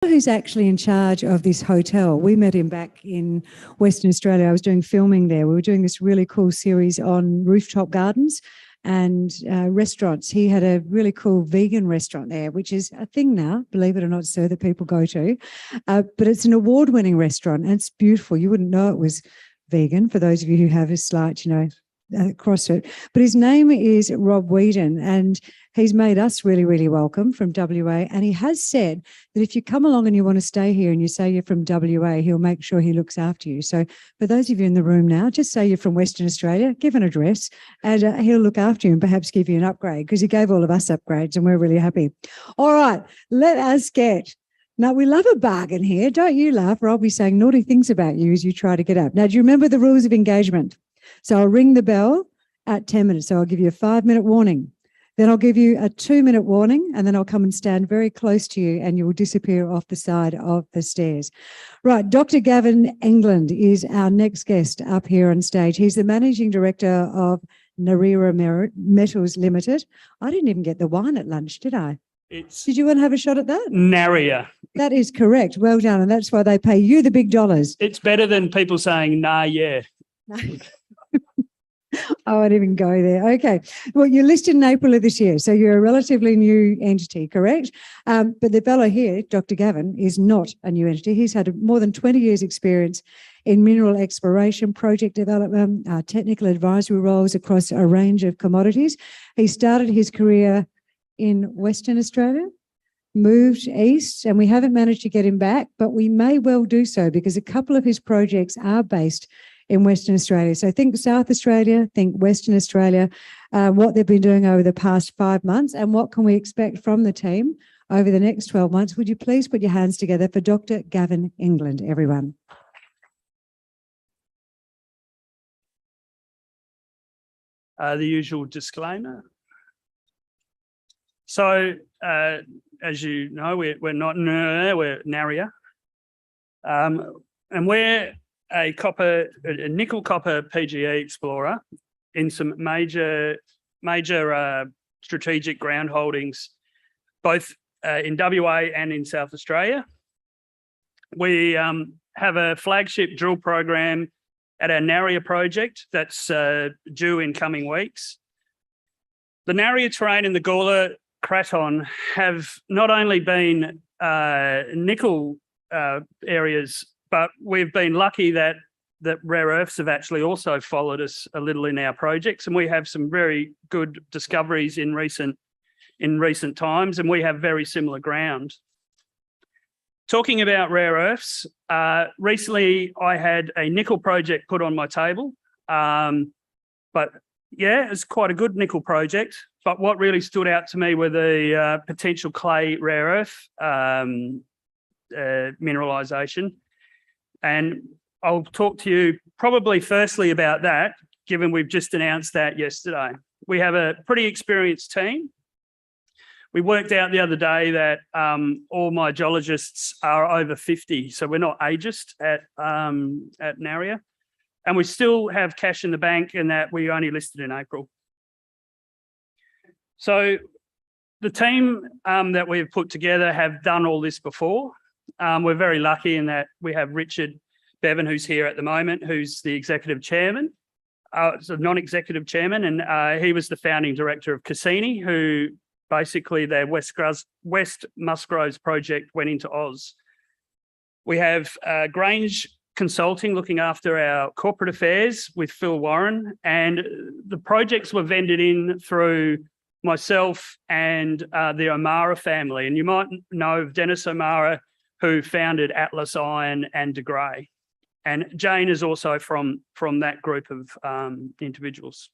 who's actually in charge of this hotel. We met him back in Western Australia. I was doing filming there. We were doing this really cool series on rooftop gardens and restaurants. He had a really cool vegan restaurant there, which is a thing now, believe it or not, sir, that people go to. But it's an award-winning restaurant and it's beautiful. You wouldn't know it was vegan for those of you who have a slight, CrossFit. But his name is Rob Whedon, and he's made us really, really welcome from WA. And he has said that if you come along and you want to stay here and you say you're from WA, he'll make sure he looks after you. So for those of you in the room now, just say you're from Western Australia, give an address, and he'll look after you and perhaps give you an upgrade, because he gave all of us upgrades and we're really happy. All right, let us get... Now, we love a bargain here. Don't you laugh, or I'll be saying naughty things about you as you try to get up. Now, do you remember the rules of engagement? So I'll ring the bell at 10 minutes. So I'll give you a 5-minute warning. Then I'll give you a 2-minute warning, and then I'll come and stand very close to you and you will disappear off the side of the stairs. Right, Dr. Gavin England is our next guest up here on stage. He's the Managing Director of Narryer Metals Limited. I didn't even get the wine at lunch, did I? Did you want to have a shot at that? Narryer. That is correct. Well done. And that's why they pay you the big dollars. It's better than people saying, nah, yeah. I won't even go there. Okay. Well, you're listed in April of this year, so you're a relatively new entity, correct? But the fellow here, Dr. Gavin, is not a new entity. He's had more than 20 years' experience in mineral exploration, project development, technical advisory roles across a range of commodities. He started his career in Western Australia, moved east, and we haven't managed to get him back, but we may well do so because a couple of his projects are based in Western Australia. So think South Australia, think Western Australia, what they've been doing over the past 5 months, and what can we expect from the team over the next 12 months. Would you please put your hands together for Dr. Gavin England, everyone? The usual disclaimer. So, as you know, we're not Narryer, we're Narryer. And we're a nickel copper PGE explorer in some major strategic ground holdings, both in WA and in South Australia. We have a flagship drill program at our Narryer project that's due in coming weeks. The Narryer terrain in the Gawler Craton have not only been nickel areas, but we've been lucky that rare earths have actually also followed us a little in our projects, and we have some very good discoveries in recent times, and we have very similar ground. Talking about rare earths, recently I had a nickel project put on my table, but yeah, it's quite a good nickel project. But what really stood out to me were the potential clay rare earth mineralisation. And I'll talk to you probably firstly about that, given we've just announced that yesterday. We have a pretty experienced team. We worked out the other day that all my geologists are over 50, so we're not ageist at Narryer. And we still have cash in the bank, and that we only listed in April. So the team that we've put together have done all this before. We're very lucky in that we have Richard Bevan, who's here at the moment, who's the executive chairman, so non-executive chairman, and he was the founding director of Cassini, who basically their West Musgroves project went into Oz. We have Grange Consulting looking after our corporate affairs with Phil Warren, and the projects were vended in through myself and the O'Mara family. And you might know of Dennis O'Mara, who founded Atlas Iron and De Grey. And Jane is also from that group of individuals.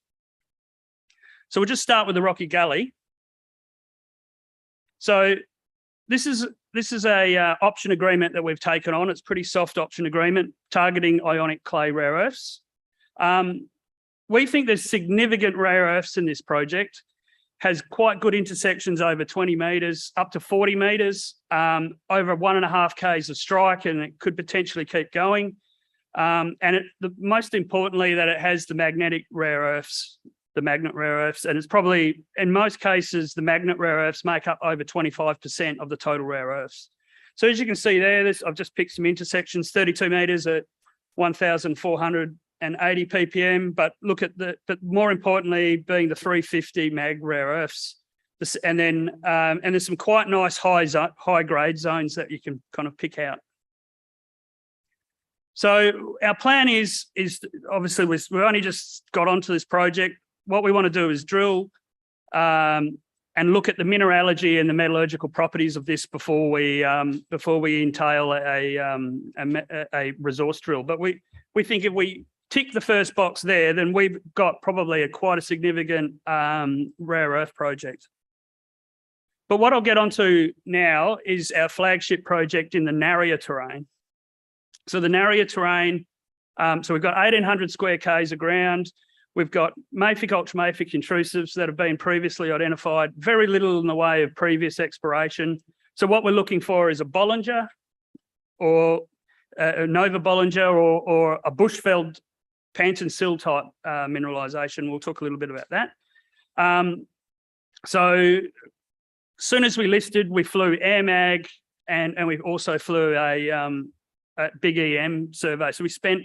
So we'll just start with the Rocky Gully. So this is a option agreement that we've taken on. It's a pretty soft option agreement targeting ionic clay rare earths. We think there's significant rare earths in this project. Has quite good intersections over 20 metres, up to 40 metres, over 1.5 k's of strike, and it could potentially keep going. Most importantly, that it has the magnetic rare earths, the magnet rare earths, and it's probably, in most cases, the magnet rare earths make up over 25% of the total rare earths. So as you can see there, I've just picked some intersections, 32 metres at 1,480 ppm, but look at but more importantly, being the 350 mag rare earths. And then and there's some quite nice high grade zones that you can kind of pick out. So our plan is obviously we've only just got onto this project. What we want to do is drill and look at the mineralogy and the metallurgical properties of this before we entail a resource drill. But we think if we tick the first box there, then we've got probably quite a significant rare earth project. But what I'll get onto now is our flagship project in the Narryer terrain. So the Narryer terrain, so we've got 1,800 square k's of ground. We've got mafic, ultramafic intrusives that have been previously identified, very little in the way of previous exploration. So what we're looking for is a Bollinger or a Nova Bollinger or a Bushveld Panton-Sill type mineralisation. We'll talk a little bit about that. So as soon as we listed, we flew air mag and we also flew a big EM survey. So we spent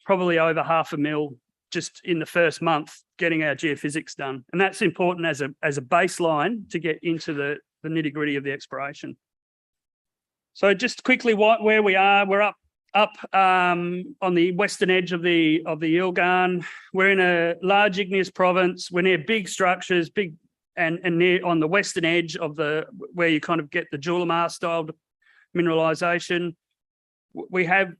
probably over $500,000 just in the first month getting our geophysics done. And that's important as a baseline to get into the nitty-gritty of the exploration. So just quickly where we are, we're up on the western edge of the Yilgarn. We're in a large igneous province. We're near big structures, and near on the western edge of where you kind of get the Julimar style mineralisation. We have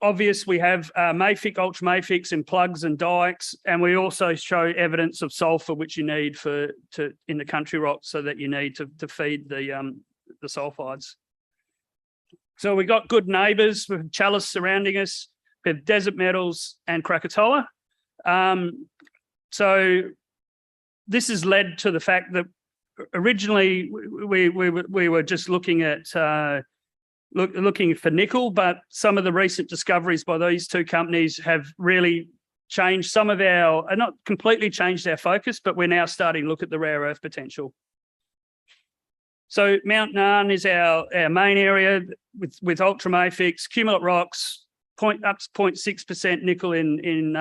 mafic, ultramafics in plugs and dikes, and we also show evidence of sulphur, which you need in the country rock, so that you need to feed the sulphides. So we got good neighbours with Chalice surrounding us. We have Desert Metals and Krakatoa. So this has led to the fact that originally we were just looking at looking for nickel, but some of the recent discoveries by these two companies have really changed some of not completely changed our focus, but we're now starting to look at the rare earth potential. So Mount Narn is our main area with ultramafics, cumulate rocks, up to 0.6% nickel in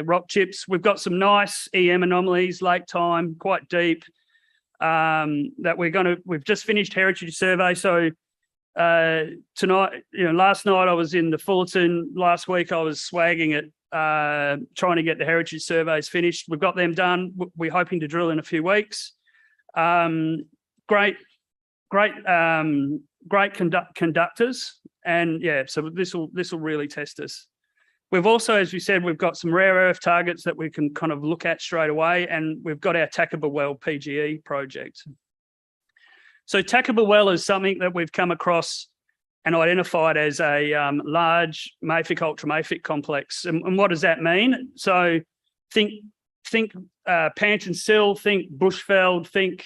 rock chips. We've got some nice EM anomalies, lake time, quite deep, that we've just finished heritage survey. So tonight, last night I was in the Fullerton. Last week I was swagging it, trying to get the heritage surveys finished. We've got them done. We're hoping to drill in a few weeks. Great conductors, and yeah, so this will really test us. We've also, as we said, we've got some rare earth targets that we can kind of look at straight away, and we've got our Takaba Well PGE project. So Takaba Well is something that we've come across and identified as a large mafic ultramafic complex. And what does that mean? So think Panton-Sill, think Bushveld, think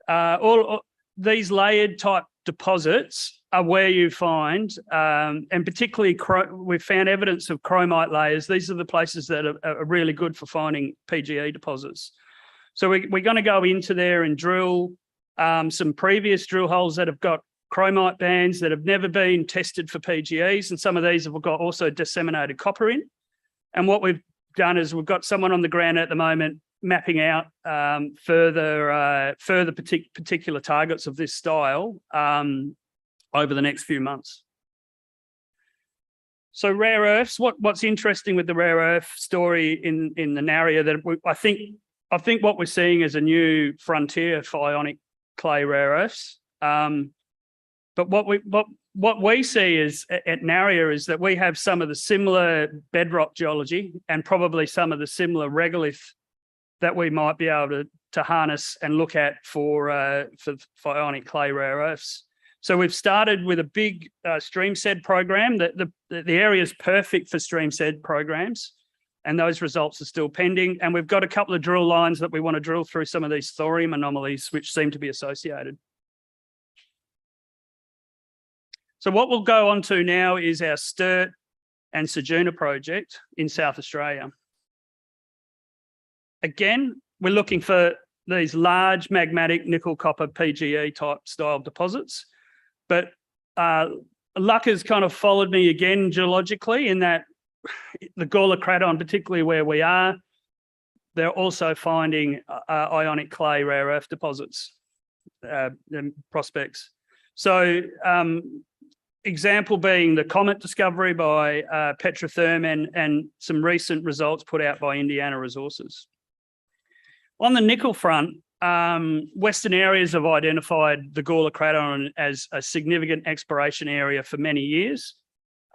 all these layered type deposits are where you find, and particularly we've found evidence of chromite layers. These are the places that are really good for finding PGE deposits. So we're going to go into there and drill some previous drill holes that have got chromite bands that have never been tested for PGEs, and some of these have got also disseminated copper in. And what we've done is we've got someone on the ground at the moment mapping out further particular targets of this style over the next few months. So rare earths, what's interesting with the rare earth story in the Narryer, that I think what we're seeing is a new frontier for ionic clay rare earths. But what we see is at Narryer is that we have some of the similar bedrock geology and probably some of the similar regolith that we might be able to harness and look at for ionic clay rare earths. So we've started with a big stream sed program. The area is perfect for stream sed programs, and those results are still pending. And we've got a couple of drill lines that we want to drill through some of these thorium anomalies which seem to be associated. So what we'll go on to now is our Sturt and Sajuna project in South Australia. Again, we're looking for these large magmatic nickel copper PGE type style deposits, but luck has kind of followed me again geologically in that the Gawler Craton, particularly where we are, they're also finding ionic clay rare earth deposits and prospects. So example being the Comet discovery by Petrotherm and some recent results put out by Indiana Resources. On the nickel front, Western Areas have identified the Gawler Craton as a significant exploration area for many years,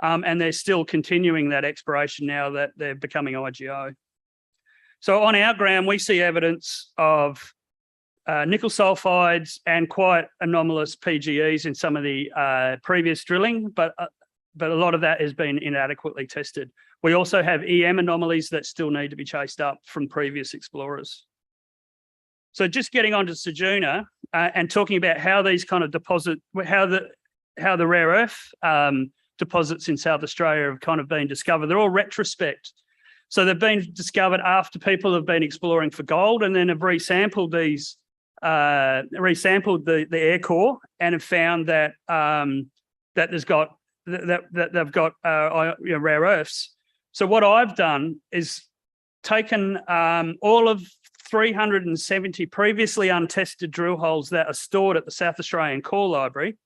and they're still continuing that exploration now that they're becoming IGO. So on our ground, we see evidence of nickel sulfides and quite anomalous PGEs in some of the previous drilling, but a lot of that has been inadequately tested. We also have EM anomalies that still need to be chased up from previous explorers. So just getting onto Sajuna and talking about how these kind of how the rare earth deposits in South Australia have kind of been discovered. They're all retrospect. So they've been discovered after people have been exploring for gold and then have resampled these, resampled the air core and have found that that they've got rare earths. So what I've done is taken all of 370 previously untested drill holes that are stored at the South Australian Core Library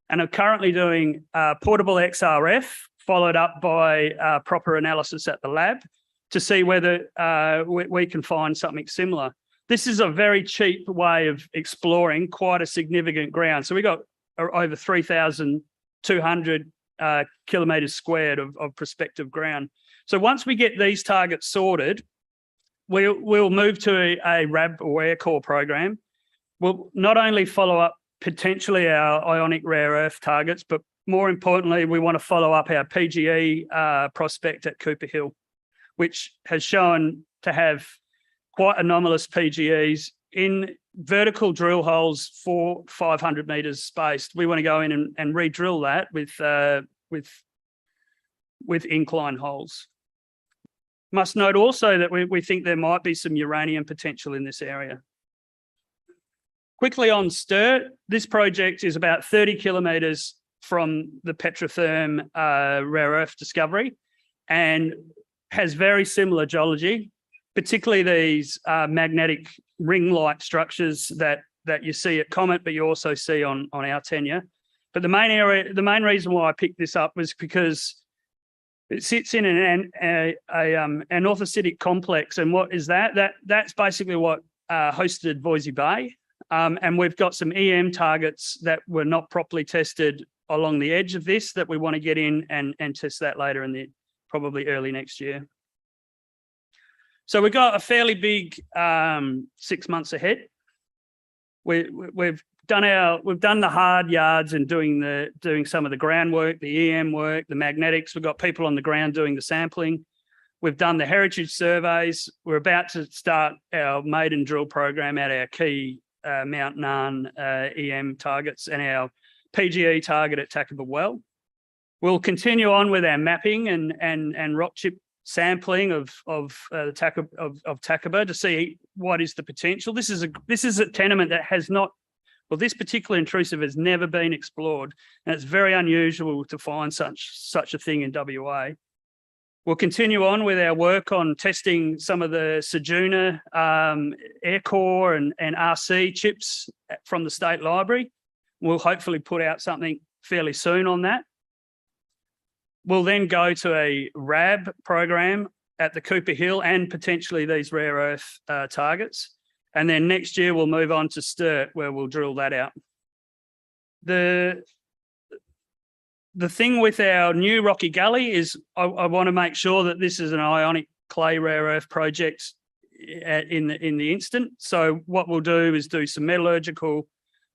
and are currently doing portable XRF followed up by proper analysis at the lab to see whether we can find something similar. This is a very cheap way of exploring quite a significant ground. So we got over 3,200 kilometres squared of prospective ground. So once we get these targets sorted, we'll move to a RAB or air core program. We'll not only follow up potentially our ionic rare earth targets, but more importantly, we want to follow up our PGE prospect at Cooper Hill, which has shown to have quite anomalous PGEs in vertical drill holes 400-500 metres spaced. We want to go in and re-drill that with incline holes. Must note also that we think there might be some uranium potential in this area. Quickly on Sturt, this project is about 30 kilometres from the Petrotherm rare earth discovery and has very similar geology, particularly these magnetic ring-like structures that you see at Comet, but you also see on our tenure. But the main reason why I picked this up was because it sits in an orthositic complex, and what is that? That's basically what hosted Voisey Bay, and we've got some EM targets that were not properly tested along the edge of this that we want to get in and test that later in probably early next year. So we've got a fairly big 6 months ahead. We've done the hard yards and doing some of the groundwork, the EM work, the magnetics. We've got people on the ground doing the sampling. We've done the heritage surveys. We're about to start our maiden drill program at our key Mount Narn EM targets and our PGE target at Takaba Well. We'll continue on with our mapping and rock chip sampling of Takaba to see what is the potential. This is a tenement that has not. Well, this particular intrusive has never been explored, and it's very unusual to find such a thing in WA. We'll continue on with our work on testing some of the Sajuna air core and RC chips from the State Library. We'll hopefully put out something fairly soon on that. We'll then go to a RAB program at the Cooper Hill and potentially these rare earth targets. And then next year we'll move on to Sturt, where we'll drill that out. The thing with our new Rocky Gully is I want to make sure that this is an ionic clay rare earth project in the instant. So what we'll do is do some metallurgical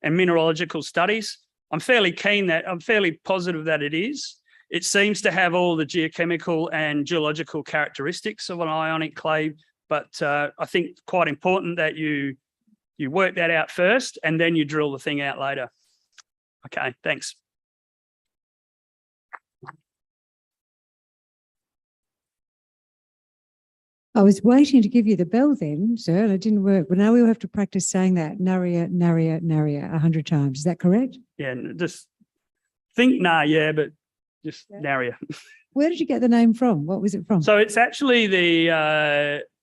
and mineralogical studies. I'm fairly positive that it is. It seems to have all the geochemical and geological characteristics of an ionic clay, but I think quite important that you work that out first and then you drill the thing out later. Okay, thanks. I was waiting to give you the bell then, sir, and it didn't work. But now we'll have to practice saying that, Narryer, Narryer, Narryer, 100 times. Is that correct? Yeah, just think Narryer, but just Narryer. Where did you get the name from? What was it from? So it's actually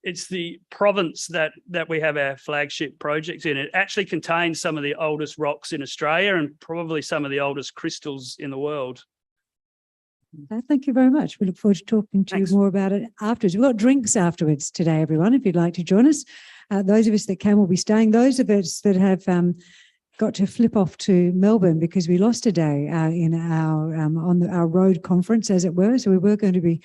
it's the province that we have our flagship projects in. It actually contains some of the oldest rocks in Australia and probably some of the oldest crystals in the world. Thank you very much. We look forward to talking to you more about it afterwards. We've got drinks afterwards today, everyone, if you'd like to join us. Those of us that can will be staying. Those of us that have got to flip off to Melbourne because we lost a day in our on our road conference, as it were. So we were going to be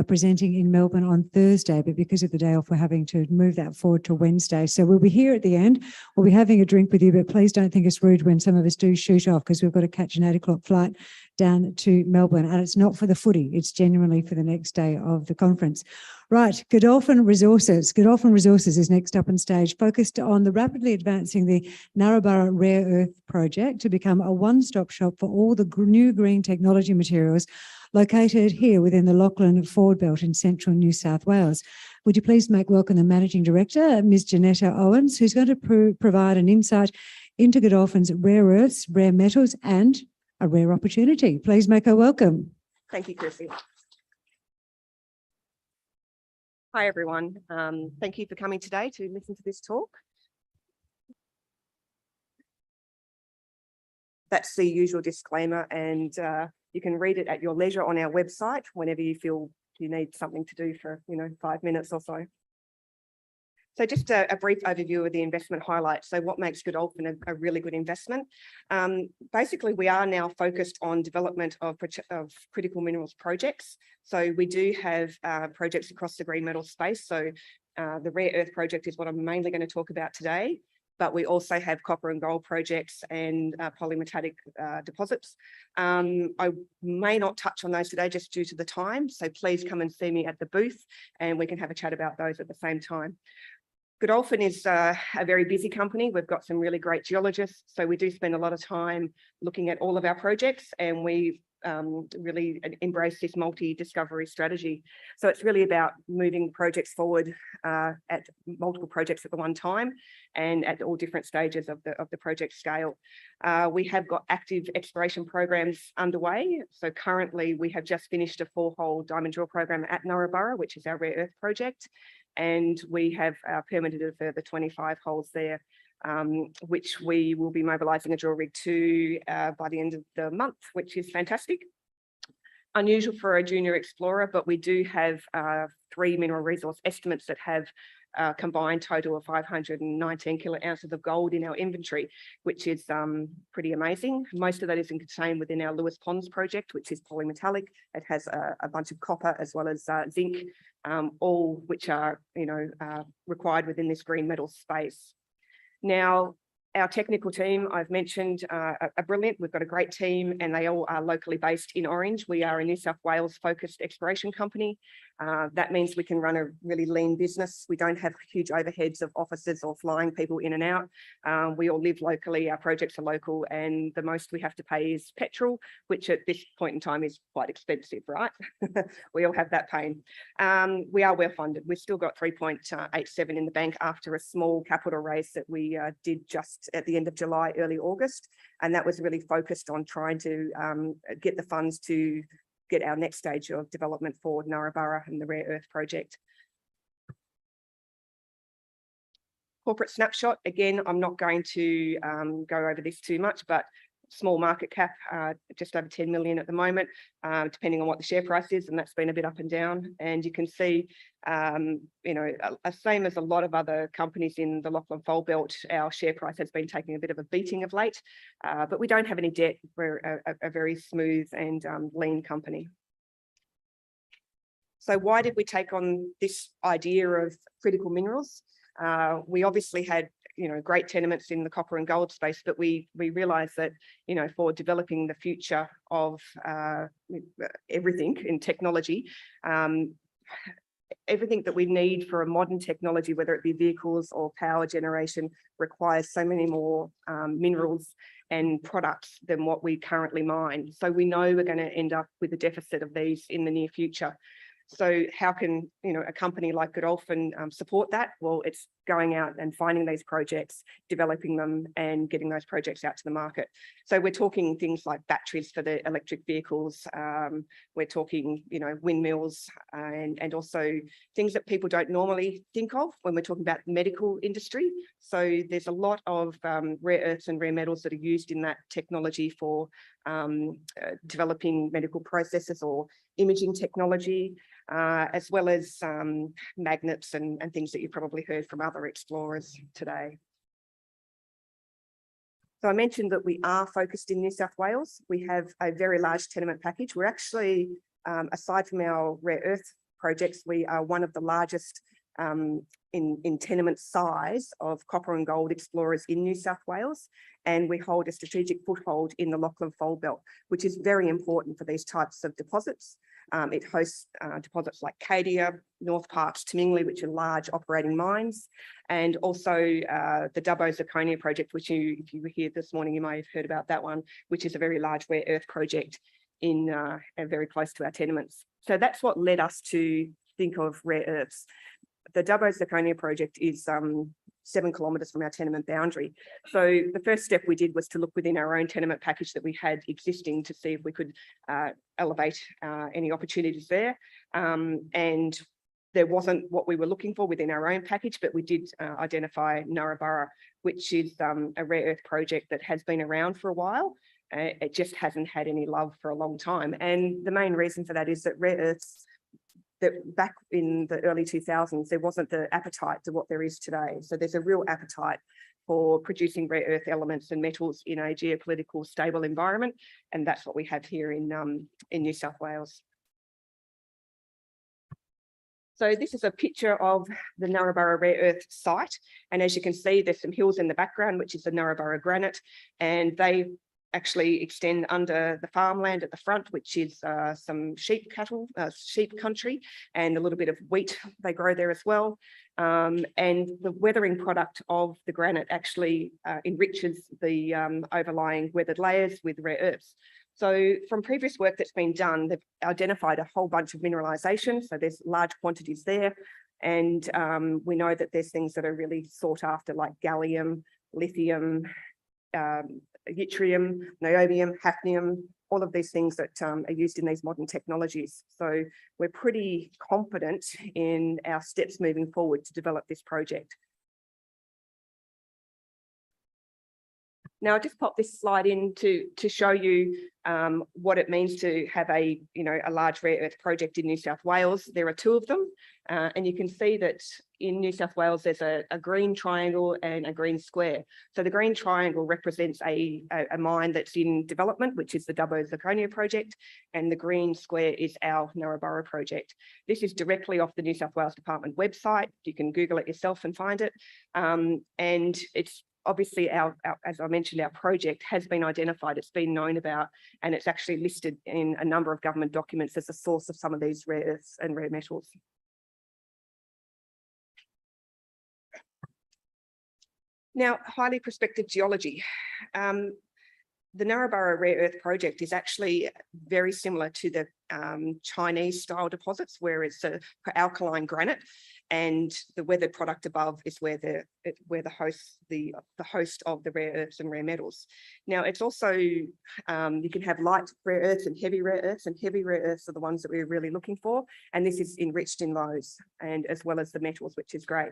presenting in Melbourne on Thursday, but because of the day off, we're having to move that forward to Wednesday. So we'll be here at the end. We'll be having a drink with you, but please don't think it's rude when some of us do shoot off because we've got to catch an 8 o'clock flight down to Melbourne. And it's not for the footy. It's genuinely for the next day of the conference. Right, Godolphin Resources. Godolphin Resources is next up on stage, focused on the rapidly advancing the Narrabri rare earth project to become a one-stop shop for all the new green technology materials located here within the Coughlan Forward Belt in central New South Wales. Would you please make welcome the Managing Director, Ms. Jeneta Owens, who's going to provide an insight into Godolphin's rare earths, rare metals, and a rare opportunity. Please make her welcome. Thank you, Kirsty. Hi, everyone. Thank you for coming today to listen to this talk. That's the usual disclaimer, and you can read it at your leisure on our website whenever you feel you need something to do for 5 minutes or so. So just a brief overview of the investment highlights. So what makes Godolphin a really good investment? Basically, we are now focused on development of critical minerals projects. So we do have projects across the green metal space. So the rare earth project is what I'm mainly going to talk about today. But we also have copper and gold projects and polymetallic deposits. I may not touch on those today just due to the time. So please come and see me at the booth and we can have a chat about those at the same time. Godolphin is a very busy company. We've got some really great geologists. So we do spend a lot of time looking at all of our projects, and we really embrace this multi-discovery strategy. So it's really about moving projects forward at multiple projects at the one time and at all different stages of the project scale. We have got active exploration programs underway. So currently we have just finished a 4-hole diamond drill program at Narrabri, which is our rare earth project. And we have permitted a further 25 holes there, which we will be mobilising a drill rig to by the end of the month, which is fantastic. Unusual for a junior explorer, but we do have 3 mineral resource estimates that have a combined total of 519 kilo ounces of gold in our inventory, which is pretty amazing. Most of that is contained within our Lewis Ponds project, which is polymetallic. It has a bunch of copper as well as zinc, all which are required within this green metal space. Now, our technical team, I've mentioned, are brilliant. We've got a great team and they all are locally based in Orange. We are a New South Wales focused exploration company. That means we can run a really lean business. We don't have huge overheads of offices or flying people in and out. We all live locally, our projects are local, and the most we have to pay is petrol, which at this point in time is quite expensive, right? We all have that pain. We are well funded. We've still got 3.87 in the bank after a small capital raise that we did just at the end of July, early August. And that was really focused on trying to get the funds to get our next stage of development for Narrabri and the rare earth project. Corporate snapshot, again, I'm not going to go over this too much, but small market cap, just over 10 million at the moment, depending on what the share price is, and that's been a bit up and down. And you can see, same as a lot of other companies in the Coughlan Fold Belt, our share price has been taking a bit of a beating of late, but we don't have any debt. We're a very smooth and lean company. So why did we take on this idea of critical minerals? We obviously had great tenements in the copper and gold space, but we realized that, for developing the future of everything in technology, everything that we need for a modern technology, whether it be vehicles or power generation, requires so many more minerals and products than what we currently mine. So we know we're going to end up with a deficit of these in the near future. So how can a company like Godolphin support that? Well, it's going out and finding these projects, developing them and getting those projects out to the market. So we're talking things like batteries for the electric vehicles. We're talking, you know, windmills and also things that people don't normally think of when we're talking about the medical industry. So there's a lot of rare earths and rare metals that are used in that technology for developing medical processes or imaging technology, as well as magnets and things that you've probably heard from other explorers today. So I mentioned that we are focused in New South Wales. We have a very large tenement package. We're actually, aside from our rare earth projects, we are one of the largest in tenement size of copper and gold explorers in New South Wales. And we hold a strategic foothold in the Lachlan Fold Belt, which is very important for these types of deposits. It hosts deposits like Cadia, North Parkes, Timingli, which are large operating mines, and also the Dubbo Zirconia project, which if you were here this morning, you may have heard about that one, which is a very large rare earth project in very close to our tenements. So that's what led us to think of rare earths. The Dubbo Zirconia project is 7 kilometres from our tenement boundary. So the first step we did was to look within our own tenement package that we had existing to see if we could elevate any opportunities there. And there wasn't what we were looking for within our own package, but we did identify Narryer, which is a rare earth project that has been around for a while. It just hasn't had any love for a long time. And the main reason for that is that rare earths, that back in the early 2000s, there wasn't the appetite to what there is today. So there's a real appetite for producing rare earth elements and metals in a geopolitical stable environment. And that's what we have here in New South Wales. So this is a picture of the Narryer rare earth site. And as you can see, there's some hills in the background, which is the Narryer granite. And they actually extend under the farmland at the front, which is some sheep country, and a little bit of wheat they grow there as well. And the weathering product of the granite actually enriches the overlying weathered layers with rare earths. So from previous work that's been done, they've identified a whole bunch of mineralisation. So there's large quantities there. And we know that there's things that are really sought after, like gallium, lithium, yttrium, niobium, hafnium, all of these things that are used in these modern technologies. So we're pretty confident in our steps moving forward to develop this project. Now, I just popped this slide in to show you what it means to have a large rare earth project in New South Wales. There are 2 of them, and you can see that in New South Wales there's a green triangle and a green square. So the green triangle represents a mine that's in development, which is the Dubbo Zirconia project, and the green square is our Narryer project. This is directly off the New South Wales Department website. You can Google it yourself and find it, and it's obviously as I mentioned, our project has been identified, it's been known about, and it's actually listed in a number of government documents as a source of some of these rare earths and rare metals. Now, highly prospective geology. The Narryer rare earth project is actually very similar to the Chinese style deposits, where it's a alkaline granite, and the weathered product above is where the host of the rare earths and rare metals. Now, it's also you can have light rare earths and heavy rare earths, and heavy rare earths are the ones that we're really looking for, and this is enriched in those, and as well as the metals, which is great.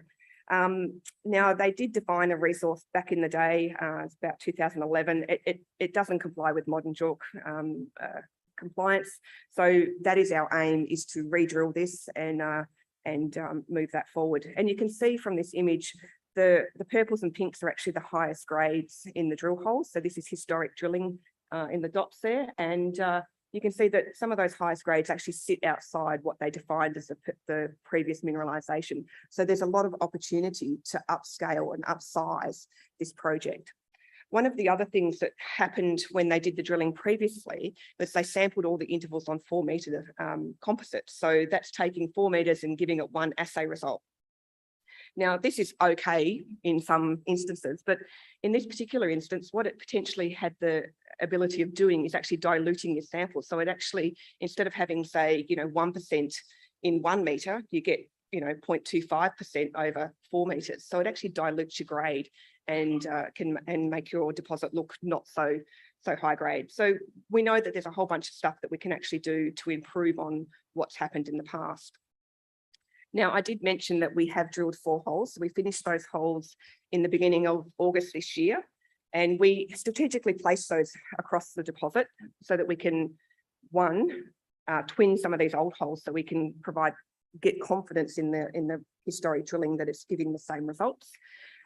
Now, they did define a resource back in the day, it's about 2011. It doesn't comply with modern JORC compliance. So that is our aim, is to re-drill this and move that forward. And you can see from this image, the purples and pinks are actually the highest grades in the drill holes. So this is historic drilling in the dots there. And you can see that some of those highest grades actually sit outside what they defined as the previous mineralisation. So there's a lot of opportunity to upscale and upsize this project. One of the other things that happened when they did the drilling previously was they sampled all the intervals on 4 metre composites. So that's taking 4 metres and giving it one assay result. Now, this is okay in some instances, but in this particular instance, what it potentially had the ability of doing is actually diluting your sample. So it actually, instead of having, say, 1% in 1 metre, you get 0.25% over 4 meters. So it actually dilutes your grade and can make your deposit look not so high grade. So we know that there's a whole bunch of stuff that we can actually do to improve on what's happened in the past. Now, I did mention that we have drilled 4 holes. So we finished those holes in the beginning of August this year. And we strategically placed those across the deposit so that we can, twin some of these old holes so we can get confidence in the historic drilling that it's giving the same results.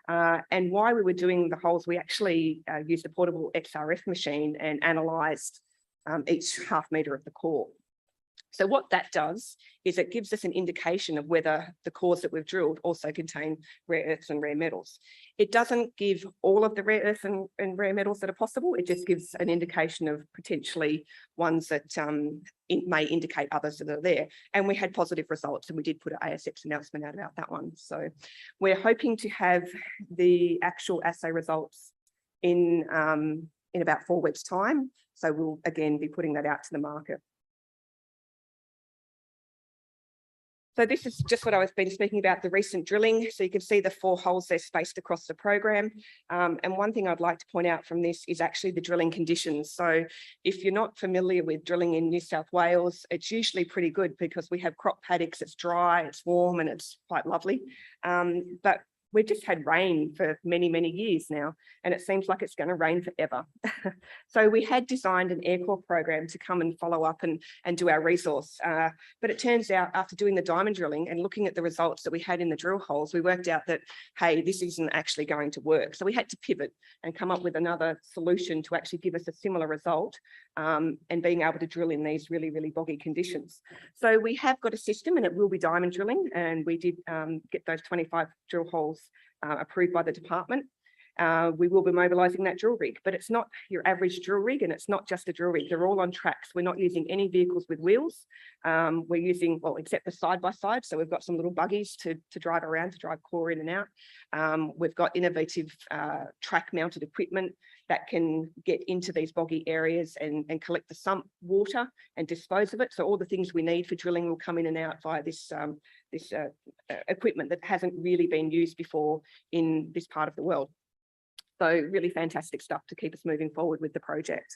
And while we were doing the holes, we actually used a portable XRF machine and analysed each half metre of the core. So what that does is it gives us an indication of whether the cores that we've drilled also contain rare earths and rare metals. It doesn't give all of the rare earths and rare metals that are possible. It just gives an indication of potentially ones that it may indicate others that are there. And we had positive results, and we did put an ASX announcement out about that one. So we're hoping to have the actual assay results in about 4 weeks' time. So we'll again be putting that out to the market. So this is just what I was been speaking about, the recent drilling. So you can see the 4 holes there spaced across the program. And one thing I'd like to point out from this is actually the drilling conditions. So if you're not familiar with drilling in New South Wales, it's usually pretty good because we have crop paddocks, it's dry, it's warm, and it's quite lovely. But we've just had rain for many, many years now, and it seems like it's going to rain forever. So we had designed an air core program to come and follow up and do our resource. But it turns out after doing the diamond drilling and looking at the results that we had in the drill holes, we worked out that, hey, this isn't actually going to work. So we had to pivot and come up with another solution to actually give us a similar result and being able to drill in these really, really boggy conditions. So we have got a system, and it will be diamond drilling, and we did get those 25 drill holes approved by the department. We will be mobilising that drill rig, but it's not your average drill rig, and it's not just a drill rig. They're all on tracks. We're not using any vehicles with wheels. We're using, well, except the side-by-side. So we've got some little buggies to drive around, to drive core in and out. We've got innovative track-mounted equipment that can get into these boggy areas and collect the sump water and dispose of it. So all the things we need for drilling will come in and out via this equipment that hasn't really been used before in this part of the world. So really fantastic stuff to keep us moving forward with the project.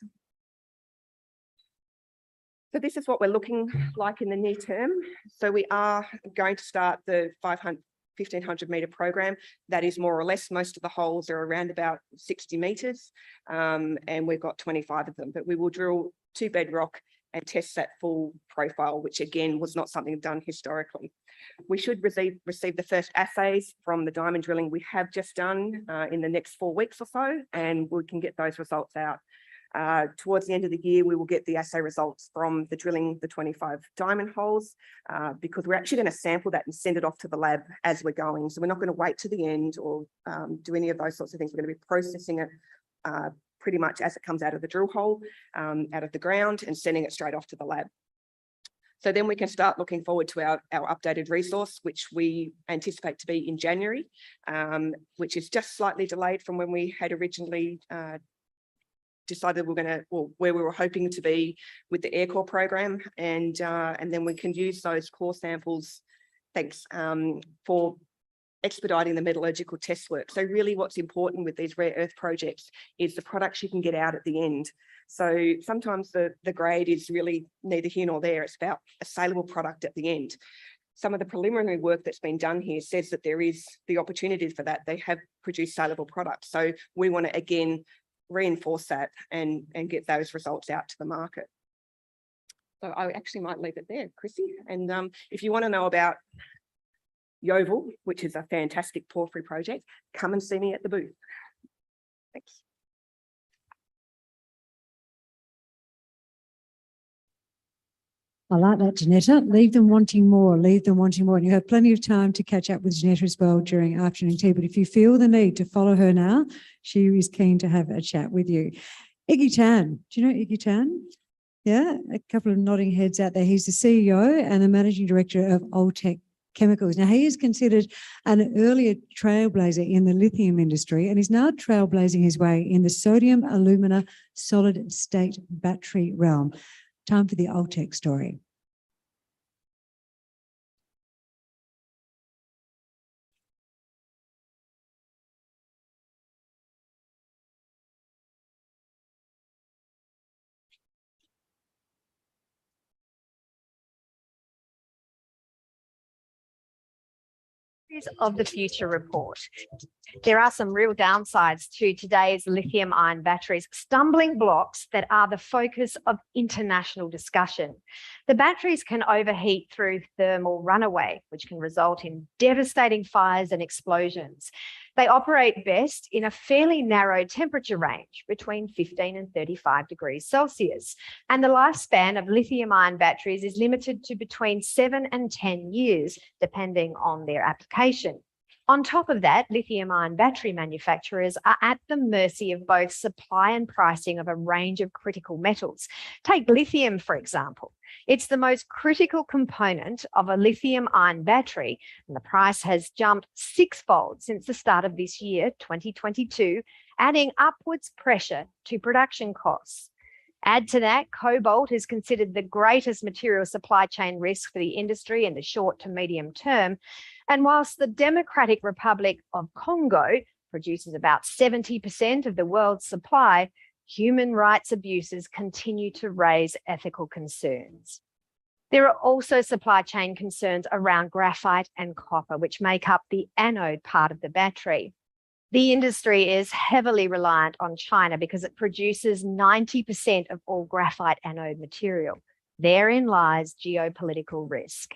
So this is what we're looking like in the near term. So we are going to start the 1,500 metre program. That is more or less, most of the holes are around about 60 metres, and we've got 25 of them, but we will drill to bedrock and test that full profile, which again was not something done historically. We should receive the first assays from the diamond drilling we have just done in the next 4 weeks or so, and we can get those results out. Towards the end of the year, we will get the assay results from the drilling the 25 diamond holes, because we're actually going to sample that and send it off to the lab as we're going. So we're not going to wait to the end or do any of those sorts of things. We're going to be processing it pretty much as it comes out of the drill hole, out of the ground, and sending it straight off to the lab. So then we can start looking forward to our updated resource, which we anticipate to be in January, which is just slightly delayed from when we had originally decided we're going to, or where we were hoping to be with the air core program, and then we can use those core samples, for expediting the metallurgical test work. So really what's important with these rare earth projects is the products you can get out at the end. So sometimes the grade is really neither here nor there. It's about a saleable product at the end. Some of the preliminary work that's been done here says that there is the opportunity for that. They have produced saleable products. So we want to, again, reinforce that and get those results out to the market. So I actually might leave it there, Chrissy. And if you want to know about Yeovil, which is a fantastic porphyry project, come and see me at the booth. Thanks. I like that, Jeneta. Leave them wanting more, leave them wanting more. And you have plenty of time to catch up with Jeneta as well during afternoon tea. But if you feel the need to follow her now, she is keen to have a chat with you. Iggy Tan. Do you know Iggy Tan? Yeah, a couple of nodding heads out there. He's the CEO and the Managing Director of Altech Chemicals. Now, he is considered an earlier trailblazer in the lithium industry and is now trailblazing his way in the sodium alumina solid state battery realm. Time for the Altech story. Of the Future report. There are some real downsides to today's lithium-ion batteries, stumbling blocks that are the focus of international discussion. The batteries can overheat through thermal runaway, which can result in devastating fires and explosions. They operate best in a fairly narrow temperature range between 15 and 35 degrees Celsius. And the lifespan of lithium-ion batteries is limited to between 7 and 10 years, depending on their application. On top of that, lithium-ion battery manufacturers are at the mercy of both supply and pricing of a range of critical metals. Take lithium, for example. It's the most critical component of a lithium-ion battery, and the price has jumped sixfold since the start of this year, 2022, adding upwards pressure to production costs. Add to that, cobalt is considered the greatest material supply chain risk for the industry in the short to medium term. And whilst the Democratic Republic of Congo produces about 70% of the world's supply, human rights abuses continue to raise ethical concerns. There are also supply chain concerns around graphite and copper, which make up the anode part of the battery. The industry is heavily reliant on China because it produces 90% of all graphite anode material. Therein lies geopolitical risk.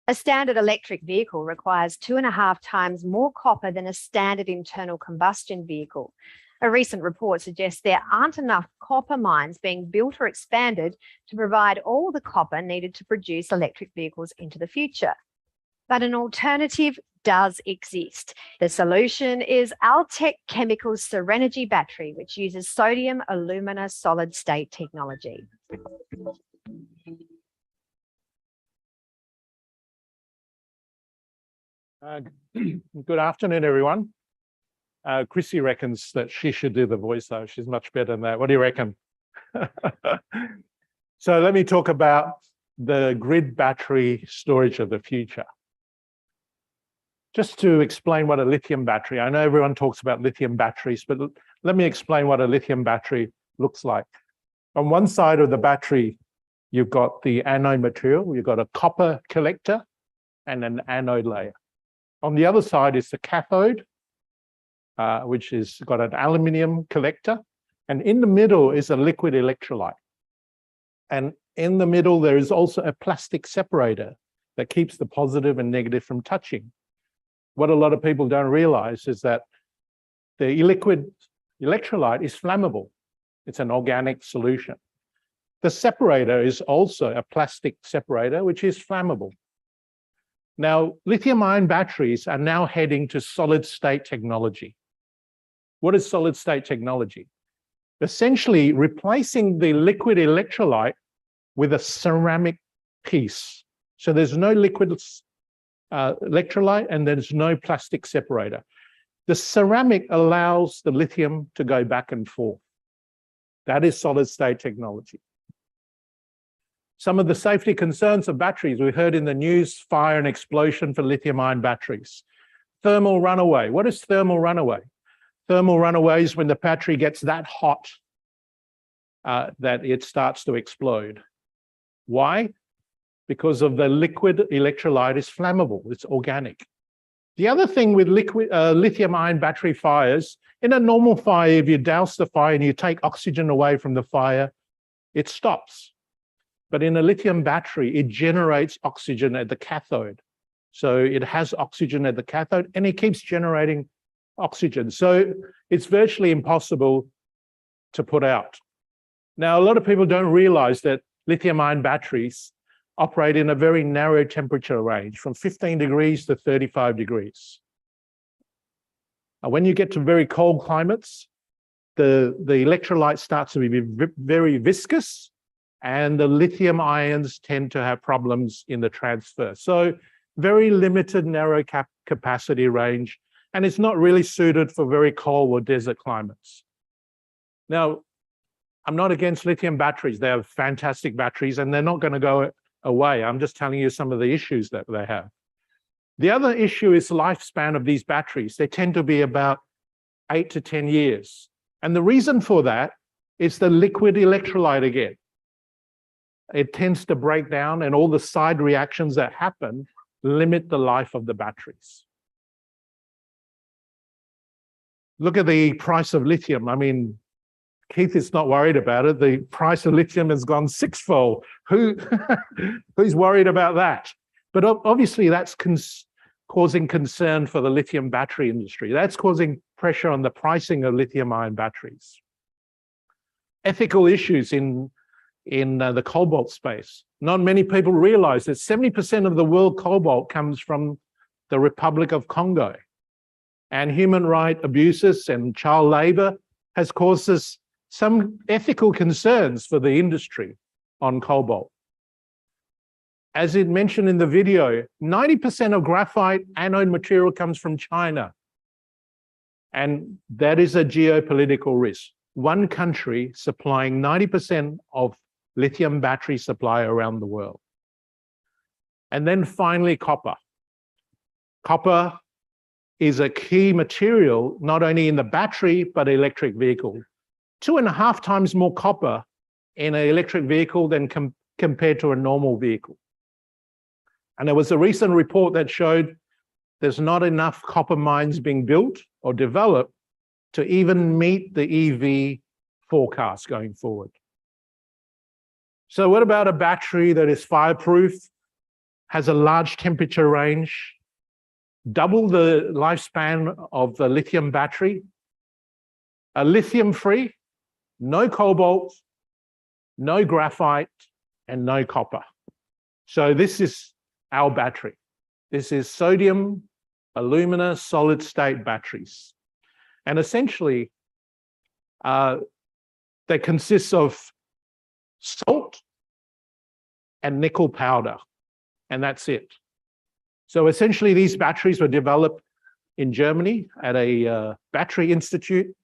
A standard electric vehicle requires 2.5 times more copper than a standard internal combustion vehicle. A recent report suggests there aren't enough copper mines being built or expanded to provide all the copper needed to produce electric vehicles into the future. But an alternative does exist. The solution is Altech Chemical's Serenergy battery, which uses sodium alumina solid state technology. Good afternoon, everyone. Chrissy reckons that she should do the voice, though. She's much better than that. What do you reckon? So let me talk about the grid battery storage of the future. Just to explain what a lithium battery, I know everyone talks about lithium batteries, but let me explain what a lithium battery looks like. On one side of the battery, you've got the anode material, you've got a copper collector and an anode layer. On the other side is the cathode, which has got an aluminium collector, and in the middle is a liquid electrolyte. And in the middle, there is also a plastic separator that keeps the positive and negative from touching. What a lot of people don't realize is that the liquid electrolyte is flammable. It's an organic solution. The separator is also a plastic separator, which is flammable. Now, lithium-ion batteries are now heading to solid-state technology. What is solid-state technology? Essentially replacing the liquid electrolyte with a ceramic piece. So there's no liquid electrolyte and there's no plastic separator. The ceramic allows the lithium to go back and forth. That is solid-state technology. Some of the safety concerns of batteries, we heard in the news, fire and explosion for lithium-ion batteries. Thermal runaway. What is thermal runaway? Thermal runaway is when the battery gets that hot that it starts to explode. Why? Because of the liquid electrolyte is flammable, it's organic. The other thing with lithium-ion battery fires, in a normal fire, if you douse the fire and you take oxygen away from the fire, it stops. But in a lithium battery, it generates oxygen at the cathode. So it has oxygen at the cathode and it keeps generating oxygen. So it's virtually impossible to put out. Now, a lot of people don't realize that lithium-ion batteries operate in a very narrow temperature range from 15 degrees to 35 degrees. When you get to very cold climates, the electrolyte starts to be very viscous and the lithium ions tend to have problems in the transfer. So very limited narrow capacity range, and it's not really suited for very cold or desert climates. Now, I'm not against lithium batteries. They are fantastic batteries and they're not going to go away. I'm just telling you some of the issues that they have. The other issue is the lifespan of these batteries. They tend to be about 8 to 10 years. And the reason for that is the liquid electrolyte again. It tends to break down and all the side reactions that happen limit the life of the batteries. look at the price of lithium. I mean, Keith is not worried about it. The price of lithium has gone sixfold. Who's worried about that? But obviously that's causing concern for the lithium battery industry. That's causing pressure on the pricing of lithium-ion batteries. Ethical issues in the cobalt space. Not many people realize that 70% of the world cobalt comes from the Republic of Congo. And human rights abuses and child labor has caused us some ethical concerns for the industry on cobalt. As it mentioned in the video, 90% of graphite anode material comes from China. And that is a geopolitical risk. One country supplying 90% of lithium battery supply around the world. And then finally, copper. Copper is a key material, not only in the battery, but electric vehicle. 2.5 times more copper in an electric vehicle than compared to a normal vehicle. And there was a recent report that showed there's not enough copper mines being built or developed to even meet the EV forecast going forward. So what about a battery that is fireproof, has a large temperature range, double the lifespan of the lithium battery, a lithium-free, no cobalt, no graphite, and no copper. So this is our battery. This is sodium, alumina, solid-state batteries. And essentially, they consist of salt and nickel powder, and that's it. So essentially, these batteries were developed in Germany at a battery institute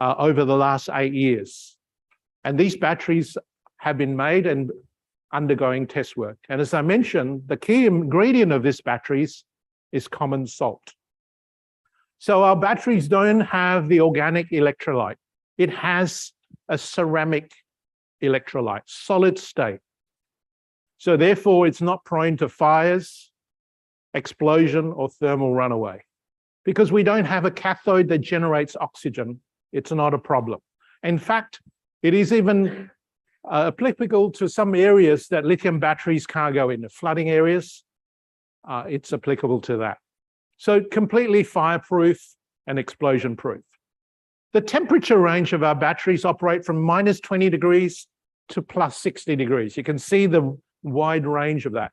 over the last 8 years. And these batteries have been made and undergoing test work. And as I mentioned, the key ingredient of these batteries is common salt. So our batteries don't have the organic electrolyte. It has a ceramic electrolyte, solid state. So therefore, it's not prone to fires, explosion, or thermal runaway. Because we don't have a cathode that generates oxygen, it's not a problem. In fact, it is even applicable to some areas that lithium batteries can't go into. Flooding areas, it's applicable to that. So completely fireproof and explosion proof. The temperature range of our batteries operate from -20 degrees to +60 degrees. You can see the wide range of that.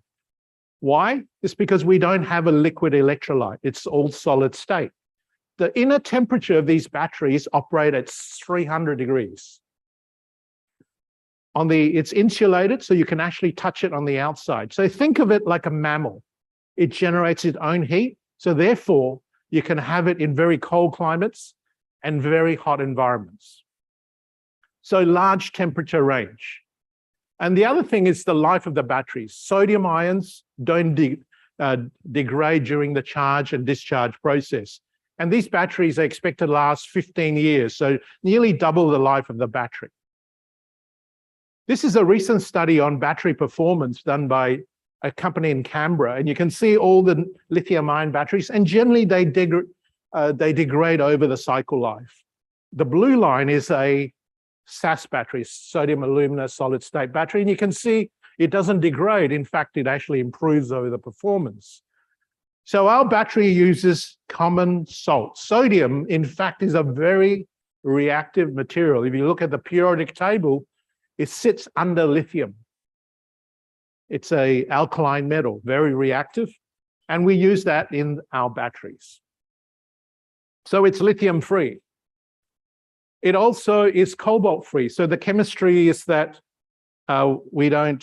Why? It's because we don't have a liquid electrolyte. It's all solid state. The inner temperature of these batteries operate at 300 degrees. It's insulated, so you can actually touch it on the outside. So think of it like a mammal. It generates its own heat, so therefore you can have it in very cold climates and very hot environments. So large temperature range. And the other thing is the life of the batteries. Sodium ions don't degrade during the charge and discharge process. And these batteries are expected to last 15 years, so nearly double the life of the battery. This is a recent study on battery performance done by a company in Canberra, and you can see all the lithium-ion batteries, and generally they degrade over the cycle life. The blue line is a SAS battery, sodium alumina solid state battery, and you can see it doesn't degrade. In fact, it actually improves over the performance. So our battery uses common salt. Sodium, in fact, is a very reactive material. If you look at the periodic table, it sits under lithium. It's an alkaline metal, very reactive, and we use that in our batteries. So it's lithium-free. It also is cobalt-free. So the chemistry is that we don't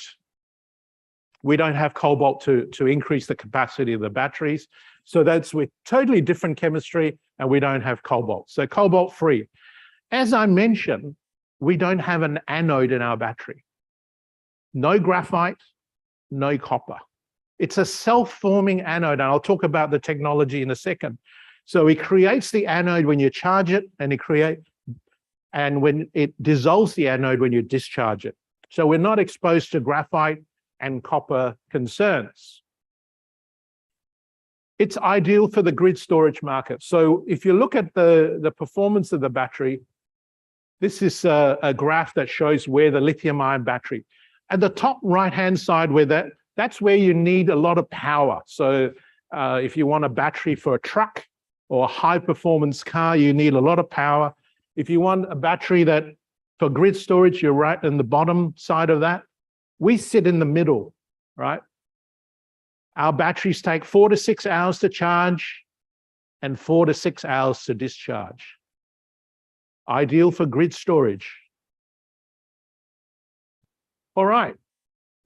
have cobalt to increase the capacity of the batteries. So that's with totally different chemistry, and we don't have cobalt. So cobalt-free. As I mentioned, we don't have an anode in our battery. No graphite, no copper. It's a self-forming anode, and I'll talk about the technology in a second. So it creates the anode when you charge it, and when it dissolves the anode when you discharge it. So we're not exposed to graphite and copper concerns. It's ideal for the grid storage market. So if you look at the performance of the battery, this is a graph that shows where the lithium-ion battery. At the top right-hand side, that's where you need a lot of power. So if you want a battery for a truck or a high-performance car, you need a lot of power. If you want a battery that for grid storage, you're right in the bottom side of that. We sit in the middle, right? Our batteries take 4 to 6 hours to charge and 4 to 6 hours to discharge. Ideal for grid storage. All right,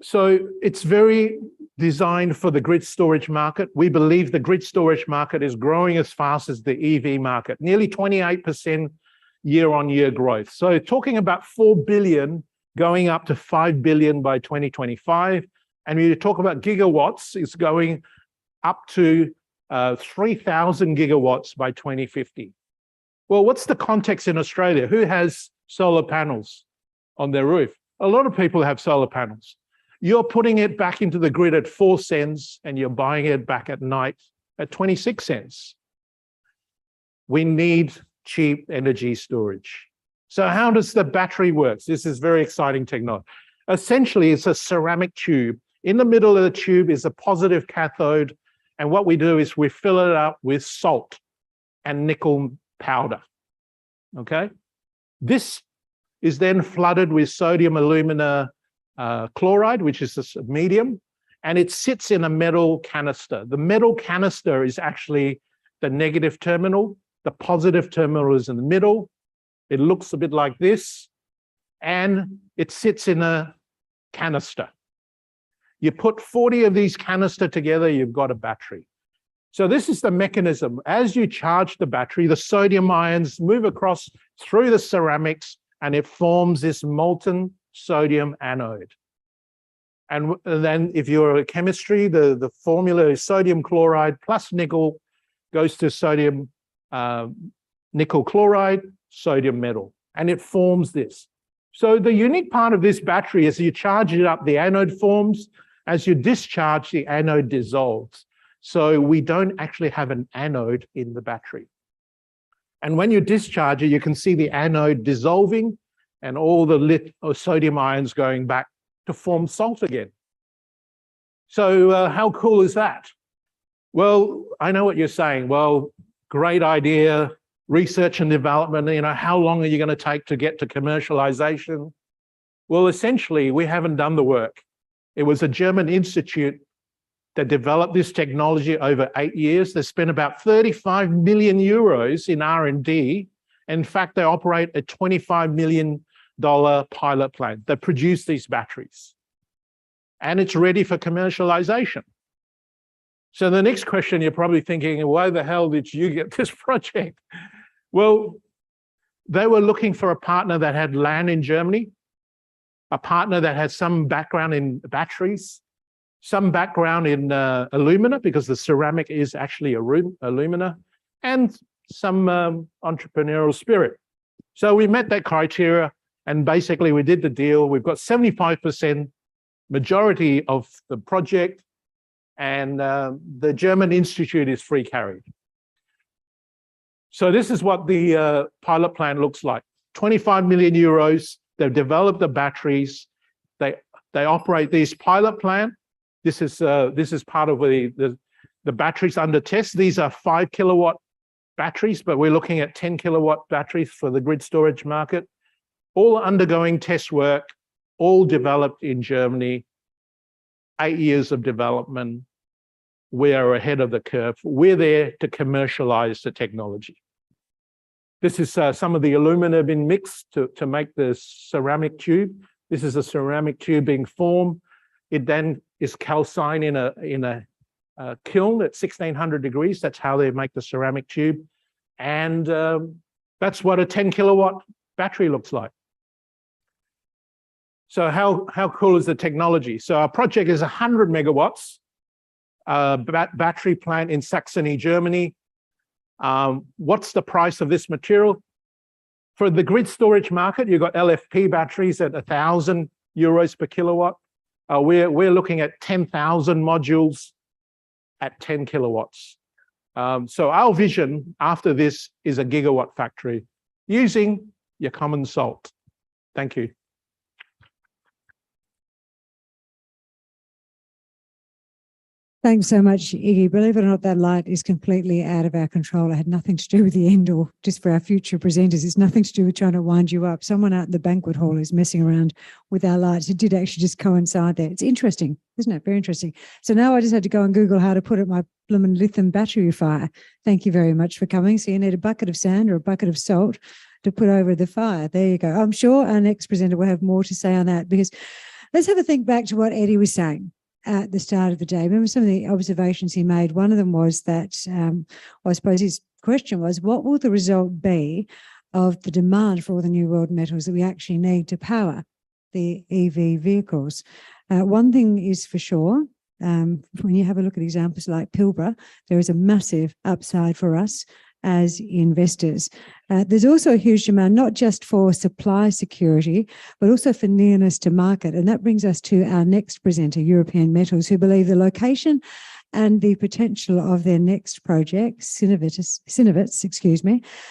so it's very designed for the grid storage market. We believe the grid storage market is growing as fast as the EV market, nearly 28% year-on-year growth. So talking about 4 billion going up to 5 billion by 2025. And when you talk about gigawatts, it's going up to 3,000 gigawatts by 2050. Well, what's the context in Australia? Who has solar panels on their roof? A lot of people have solar panels. You're putting it back into the grid at 4 cents and you're buying it back at night at 26 cents. We need cheap energy storage. So how does the battery work? This is very exciting technology. Essentially, it's a ceramic tube. In the middle of the tube is a positive cathode. And what we do is we fill it up with salt and nickel powder, okay? This is then flooded with sodium alumina chloride, which is a medium, and it sits in a metal canister. The metal canister is actually the negative terminal. The positive terminal is in the middle. It looks a bit like this, and it sits in a canister. You put 40 of these canister together, you've got a battery. So this is the mechanism. As you charge the battery, the sodium ions move across through the ceramics and it forms this molten sodium anode. And then if you're a chemistry, the formula is sodium chloride plus nickel goes to sodium nickel chloride, sodium metal, and it forms this. So the unique part of this battery is you charge it up, the anode forms. As you discharge, the anode dissolves. So we don't actually have an anode in the battery. And when you discharge it, you can see the anode dissolving and all the sodium ions going back to form salt again. So how cool is that? Well, I know what you're saying. Well, great idea, research and development, how long are you going to take to get to commercialization? Well, essentially, we haven't done the work. It was a German institute that developed this technology over 8 years. They spent about 35 million euros in R&D. In fact, they operate a $25 million pilot plant that produce these batteries. And it's ready for commercialization. So the next question, you're probably thinking, why the hell did you get this project? Well, they were looking for a partner that had land in Germany, a partner that had some background in batteries, some background in alumina, because the ceramic is actually alumina, and some entrepreneurial spirit. So we met that criteria, and basically we did the deal. We've got 75% majority of the project, and the German institute is free carried. So this is what the pilot plant looks like. 25 million euros. They've developed the batteries. They operate these pilot plant. This is part of the batteries under test. These are 5 kilowatt batteries, but we're looking at 10 kilowatt batteries for the grid storage market. All undergoing test work, all developed in Germany. 8 years of development. We are ahead of the curve. We're there to commercialize the technology. This is some of the alumina being mixed to make the ceramic tube. This is a ceramic tube being formed. It then is calcined in a kiln at 1600 degrees. That's how they make the ceramic tube. And that's what a 10 kilowatt battery looks like. So how cool is the technology? So our project is 100 megawatts, battery plant in Saxony, Germany. What's the price of this material? For the grid storage market, you've got LFP batteries at 1,000 euros per kilowatt. We're looking at 10,000 modules at 10 kilowatts. So our vision after this is a gigawatt factory using your common salt. Thank you. Thanks so much, Iggy. Believe it or not, that light is completely out of our control. It had nothing to do with the end, or just for our future presenters. It's nothing to do with trying to wind you up. Someone out in the banquet hall is messing around with our lights. It did actually just coincide there. It's interesting, isn't it? Very interesting. So now I just had to go and Google how to put out my blooming lithium battery fire. Thank you very much for coming. So you need a bucket of sand or a bucket of salt to put over the fire. There you go. I'm sure our next presenter will have more to say on that, because let's have a think back to what Eddie was saying at the start of the day. Remember some of the observations he made? One of them was that, I suppose his question was, what will the result be of the demand for all the new world metals that we actually need to power the EV vehicles? One thing is for sure, when you have a look at examples like Pilbara, there is a massive upside for us as investors. There's also a huge demand, not just for supply security, but also for nearness to market. And that brings us to our next presenter, European Metals, who believe the location and the potential of their next project, Synovitz,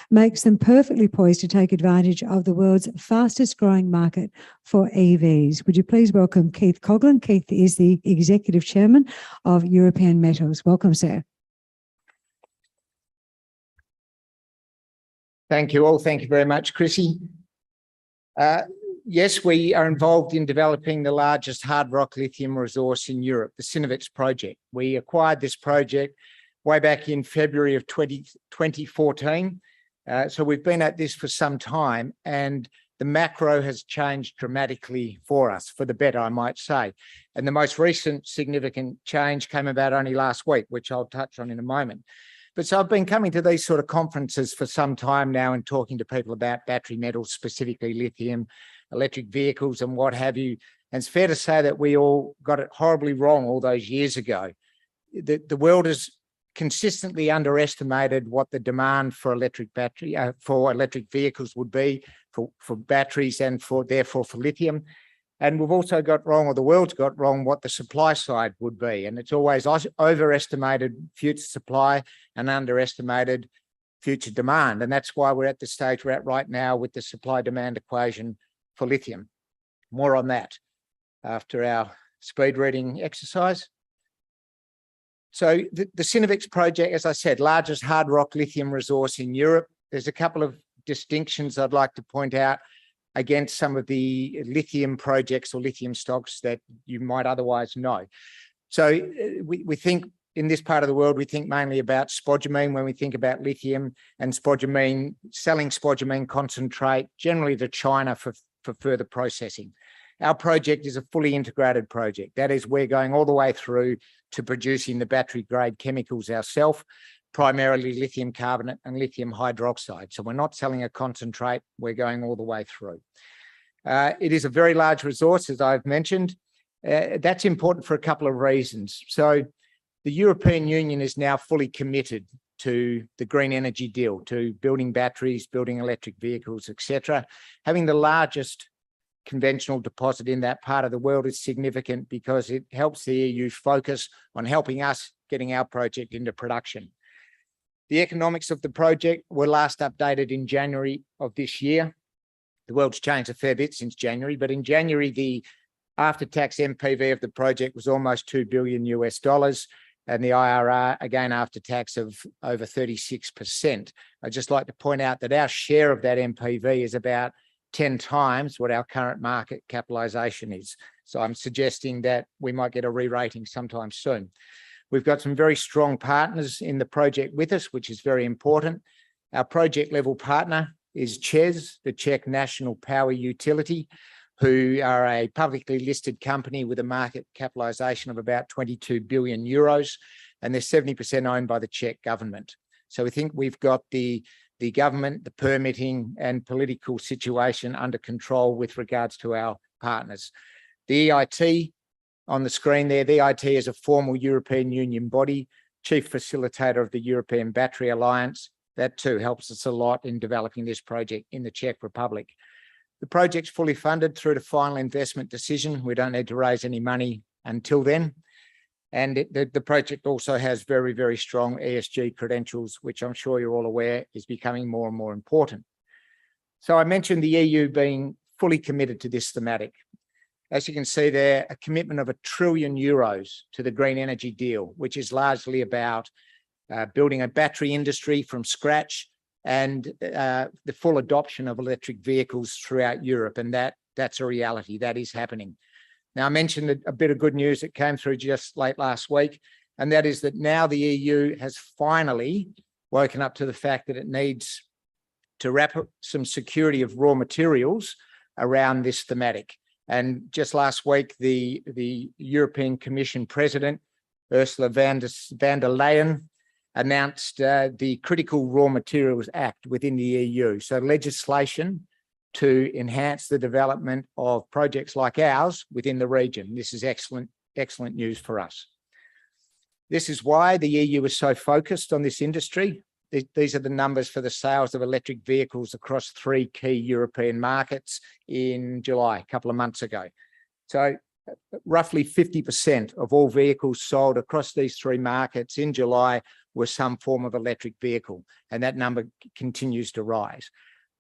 makes them perfectly poised to take advantage of the world's fastest growing market for EVs. Would you please welcome Keith Coughlan? Keith is the Executive Chairman of European Metals. Welcome, sir. Thank you all. Thank you very much, Chrissy. Yes, we are involved in developing the largest hard rock lithium resource in Europe, the Synovitz project. We acquired this project way back in February of 2014. So we've been at this for some time, and the macro has changed dramatically for us, for the better, I might say. And the most recent significant change came about only last week, which I'll touch on in a moment. But so I've been coming to these sort of conferences for some time now and talking to people about battery metals, specifically lithium, electric vehicles and what have you. And it's fair to say that we all got it horribly wrong all those years ago. The world has consistently underestimated what the demand for electric vehicles would be, for batteries and therefore for lithium. And we've also got wrong, or the world's got wrong, what the supply side would be. And it's always overestimated future supply and underestimated future demand. And that's why we're at the stage we're at right now with the supply-demand equation for lithium. More on that after our speed reading exercise. So the Synovitz project, as I said, largest hard rock lithium resource in Europe. There's a couple of distinctions I'd like to point out against some of the lithium projects or lithium stocks that you might otherwise know. So we think in this part of the world, we think mainly about spodumene when we think about lithium, and spodumene, selling spodumene concentrate generally to China for further processing. Our project is a fully integrated project. That is, we're going all the way through to producing the battery grade chemicals ourselves, primarily lithium carbonate and lithium hydroxide. So we're not selling a concentrate, we're going all the way through. It is a very large resource, as I've mentioned. That's important for a couple of reasons. So the European Union is now fully committed to the green energy deal, to building batteries, building electric vehicles, etc. Having the largest conventional deposit in that part of the world is significant because it helps the EU focus on helping us getting our project into production. The economics of the project were last updated in January of this year. The world's changed a fair bit since January, but in January, the after-tax NPV of the project was almost $2 billion US, and the IRR, again, after tax of over 36%. I'd just like to point out that our share of that NPV is about 10 times what our current market capitalization is. So I'm suggesting that we might get a re-rating sometime soon. We've got some very strong partners in the project with us, which is very important. Our project level partner is ČEZ, the Czech National Power Utility, who are a publicly listed company with a market capitalization of about 22 billion euros, and they're 70% owned by the Czech government. So we think we've got the government, the permitting and political situation under control with regards to our partners. The EIT on the screen there, the EIT is a formal European Union body, chief facilitator of the European Battery Alliance. That too helps us a lot in developing this project in the Czech Republic. The project's fully funded through to final investment decision. We don't need to raise any money until then. And the project also has very, very strong ESG credentials, which I'm sure you're all aware is becoming more and more important. So I mentioned the EU being fully committed to this thematic. As you can see there, a commitment of €1 trillion to the green energy deal, which is largely about building a battery industry from scratch and the full adoption of electric vehicles throughout Europe. And that's a reality. That is happening. Now, I mentioned a bit of good news that came through just late last week, and that is that now the EU has finally woken up to the fact that it needs to wrap up some security of raw materials around this thematic. And just last week, the European Commission President, Ursula von der Leyen, announced the Critical Raw Materials Act within the EU. So legislation to enhance the development of projects like ours within the region. This is excellent news for us. This is why the EU is so focused on this industry. These are the numbers for the sales of electric vehicles across 3 key European markets in July, a couple of months ago. So roughly 50% of all vehicles sold across these 3 markets in July were some form of electric vehicle, and that number continues to rise.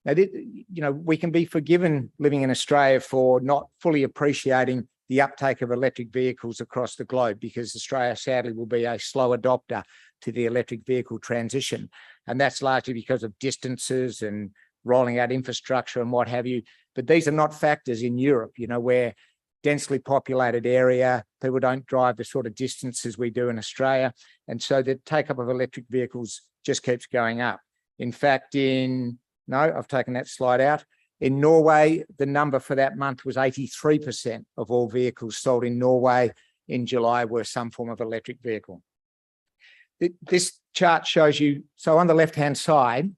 Now, we can be forgiven living in Australia for not fully appreciating the uptake of electric vehicles across the globe, because Australia sadly will be a slow adopter to the electric vehicle transition. And that's largely because of distances and rolling out infrastructure and what have you. But these are not factors in Europe, where densely populated area, people don't drive the sort of distances we do in Australia. And so the take-up of electric vehicles just keeps going up. In fact, I've taken that slide out. In Norway, the number for that month was 83% of all vehicles sold in Norway in July were some form of electric vehicle. This chart shows you, so on the left-hand side,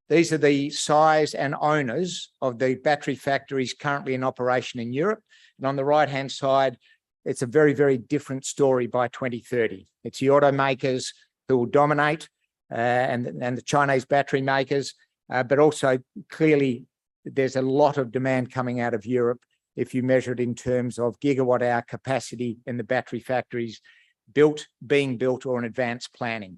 these are the size and owners of the battery factories currently in operation in Europe. And on the right-hand side, it's a very, very different story by 2030. It's the automakers who will dominate and the Chinese battery makers, but also clearly there's a lot of demand coming out of Europe if you measure it in terms of gigawatt hour capacity in the battery factories being built or in advanced planning.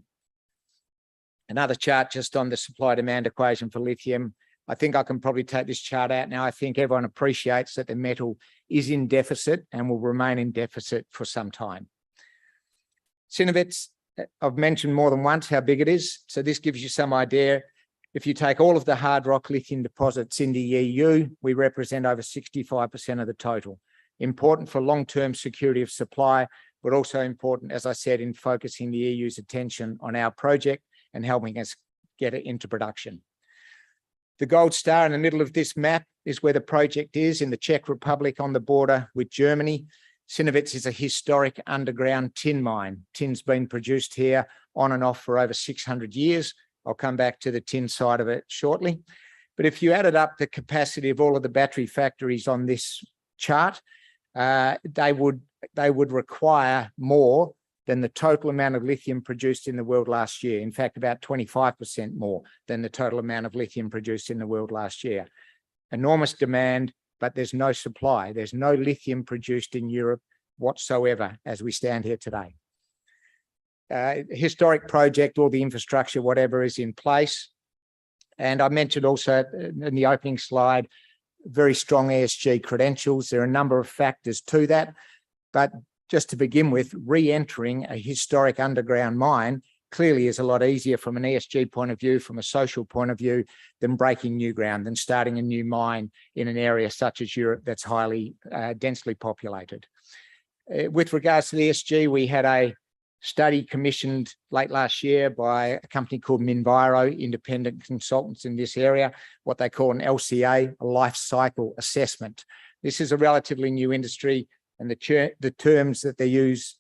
Another chart just on the supply-demand equation for lithium. I think I can probably take this chart out now. I think everyone appreciates that the metal is in deficit and will remain in deficit for some time. Synovitz, I've mentioned more than once how big it is. So this gives you some idea. If you take all of the hard rock lithium deposits in the EU, we represent over 65% of the total. Important for long-term security of supply, but also important, as I said, in focusing the EU's attention on our project and helping us get it into production. The gold star in the middle of this map is where the project is in the Czech Republic on the border with Germany. Synovitz is a historic underground tin mine. Tin's been produced here on and off for over 600 years. I'll come back to the tin side of it shortly. But if you added up the capacity of all of the battery factories on this chart, they would require more than the total amount of lithium produced in the world last year. In fact, about 25% more than the total amount of lithium produced in the world last year. Enormous demand, but there's no supply. There's no lithium produced in Europe whatsoever as we stand here today. Historic project, all the infrastructure, whatever is in place. And I mentioned also in the opening slide, very strong ESG credentials. There are a number of factors to that, but just to begin with, re-entering a historic underground mine clearly is a lot easier from an ESG point of view, from a social point of view, than breaking new ground, than starting a new mine in an area such as Europe that's highly densely populated. With regards to the ESG, we had a study commissioned late last year by a company called Minviro, independent consultants in this area, what they call an LCA, a life cycle assessment. This is a relatively new industry, and the terms that they use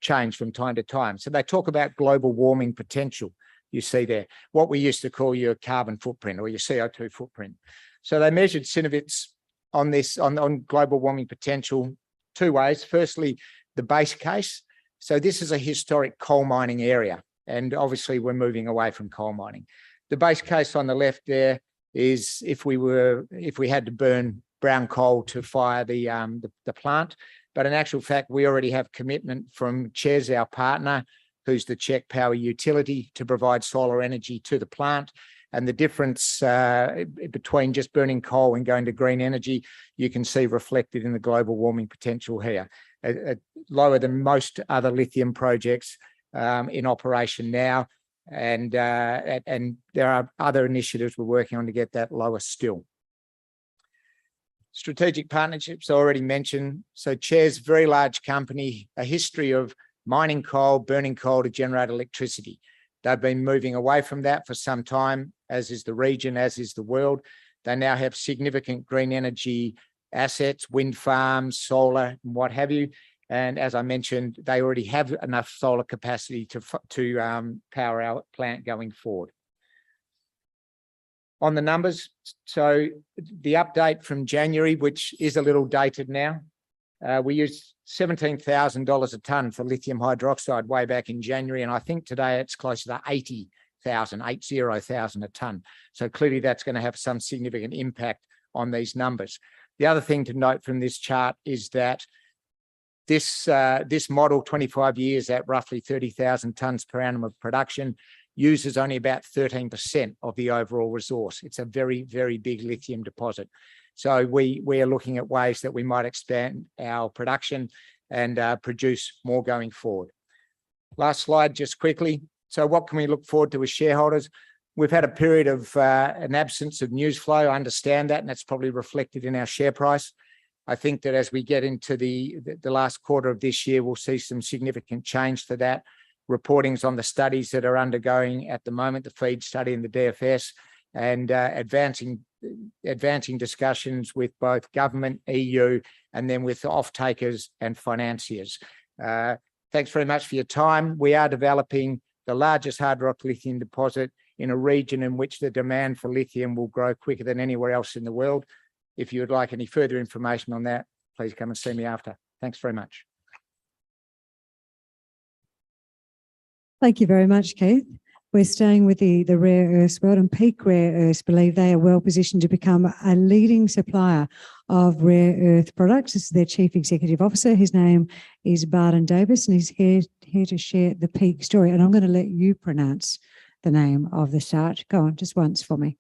change from time to time. So they talk about global warming potential, you see there, what we used to call your carbon footprint or your CO2 footprint. So they measured Synovitz on this, on global warming potential 2 ways. Firstly, the base case. So this is a historic coal mining area, and obviously we're moving away from coal mining. The base case on the left there is if we had to burn brown coal to fire the plant, But in actual fact, we already have commitment from CHES, our partner, who's the Czech power utility, to provide solar energy to the plant. And the difference between just burning coal and going to green energy, you can see reflected in the global warming potential here. Lower than most other lithium projects in operation now. And there are other initiatives we're working on to get that lower still. Strategic partnerships I already mentioned. So CHES, very large company, a history of mining coal, burning coal to generate electricity. They've been moving away from that for some time, as is the region, as is the world. They now have significant green energy assets, wind farms, solar, and what have you. And as I mentioned, they already have enough solar capacity to power our plant going forward. On the numbers, so the update from January, which is a little dated now, we used $17,000 a tonne for lithium hydroxide way back in January, and I think today it's closer to 80,000 a tonne. So clearly that's going to have some significant impact on these numbers. The other thing to note from this chart is that this model, 25 years at roughly 30,000 tonnes per annum of production, uses only about 13% of the overall resource. It's a very, very big lithium deposit. So we are looking at ways that we might expand our production and produce more going forward. Last slide, just quickly. So what can we look forward to as shareholders? We've had a period of an absence of news flow. I understand that, and that's probably reflected in our share price. I think that as we get into the last quarter of this year, we'll see some significant change to that. Reportings on the studies that are undergoing at the moment, the FEED study and the DFS, and advancing discussions with both government, EU, and then with off-takers and financiers. Thanks very much for your time. We are developing the largest hard rock lithium deposit in a region in which the demand for lithium will grow quicker than anywhere else in the world. If you would like any further information on that, please come and see me after. Thanks very much. Thank you very much, Keith. We're staying with the rare earths world, and Peak Rare Earths believe they are well positioned to become a leading supplier of rare earth products. This is their Chief Executive Officer. His name is Bardin Davis, and he's here to share the Peak story. And I'm going to let you pronounce the name of the start. Go on, just once for me.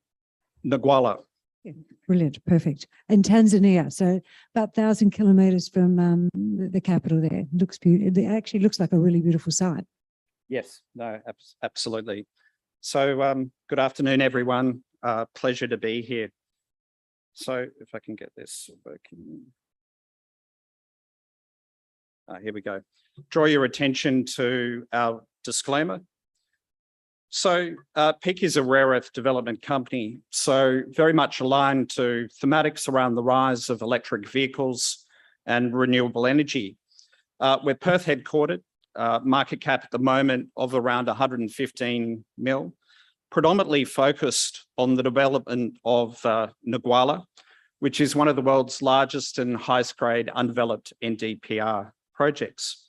Nagwala. Yeah, brilliant, perfect. In Tanzania, so about 1,000 kilometres from the capital there. Looks beautiful. It actually looks like a really beautiful site. Yes, no, absolutely. So good afternoon, everyone. Pleasure to be here. So if I can get this working. Here we go. Draw your attention to our disclaimer. So Peak is a rare earth development company, so very much aligned to thematics around the rise of electric vehicles and renewable energy. We're Perth headquartered. Market cap at the moment of around 115 mil, predominantly focused on the development of Nagwala, which is one of the world's largest and highest grade undeveloped NdPr projects.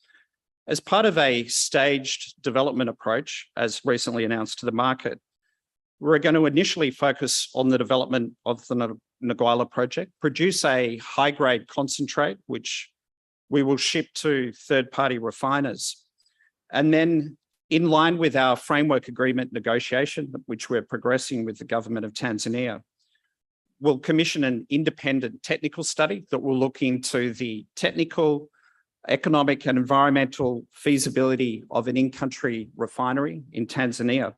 As part of a staged development approach, as recently announced to the market, we're going to initially focus on the development of the Nagwala project, produce a high-grade concentrate, which we will ship to third-party refiners. And then in line with our framework agreement negotiation, which we're progressing with the government of Tanzania, we'll commission an independent technical study that will look into the technical, economic and environmental feasibility of an in-country refinery in Tanzania.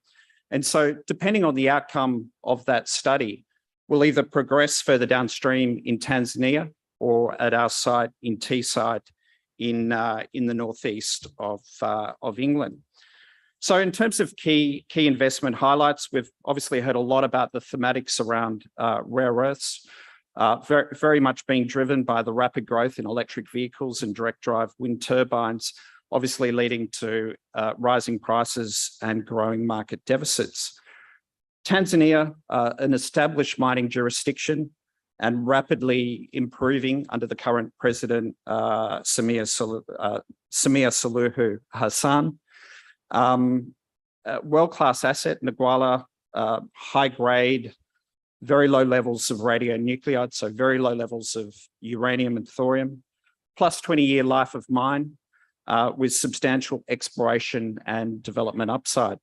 And so depending on the outcome of that study, we'll either progress further downstream in Tanzania or at our site in Teesside in the northeast of England. So in terms of key investment highlights, we've obviously heard a lot about the thematics around rare earths, very much being driven by the rapid growth in electric vehicles and direct drive wind turbines, obviously leading to rising prices and growing market deficits. Tanzania, an established mining jurisdiction and rapidly improving under the current president, Samia Suluhu Hassan. World-class asset, Nagwala, high grade, very low levels of radionuclides, so very low levels of uranium and thorium, plus 20-year life of mine with substantial exploration and development upside.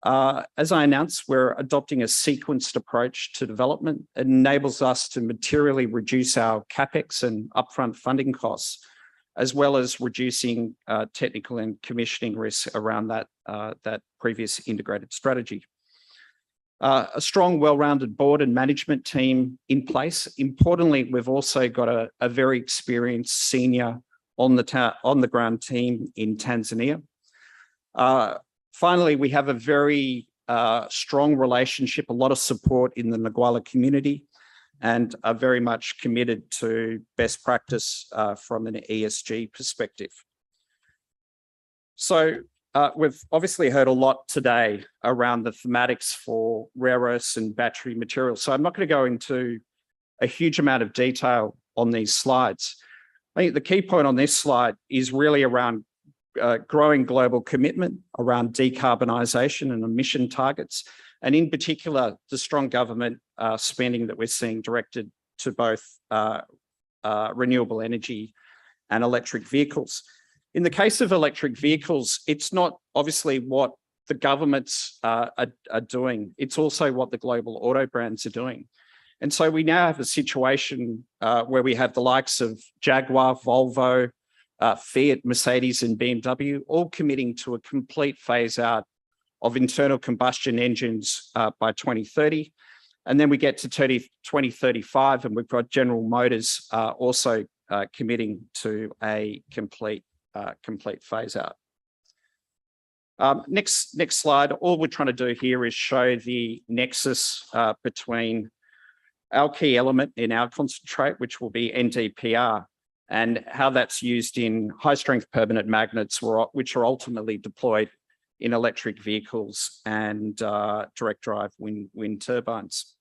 As I announced, we're adopting a sequenced approach to development. It enables us to materially reduce our CapEx and upfront funding costs, as well as reducing technical and commissioning risks around that previous integrated strategy. A strong, well-rounded board and management team in place. Importantly, we've also got a very experienced senior on the ground team in Tanzania. Finally, we have a very strong relationship, a lot of support in the Ngwala community, and are very much committed to best practice from an ESG perspective. So we've obviously heard a lot today around the thematics for rare earths and battery materials. So I'm not going to go into a huge amount of detail on these slides. I think the key point on this slide is really around growing global commitment around decarbonisation and emission targets, and in particular, the strong government spending that we're seeing directed to both renewable energy and electric vehicles. In the case of electric vehicles, it's not obviously what the governments are doing, it's also what the global auto brands are doing. And so we now have a situation where we have the likes of Jaguar, Volvo, Fiat, Mercedes and BMW all committing to a complete phase out of internal combustion engines by 2030. And then we get to 2035 and we've got General Motors also committing to a complete phase out. Next slide. All we're trying to do here is show the nexus between our key element in our concentrate, which will be NdPr, and how that's used in high-strength permanent magnets, which are ultimately deployed in electric vehicles and direct drive wind turbines.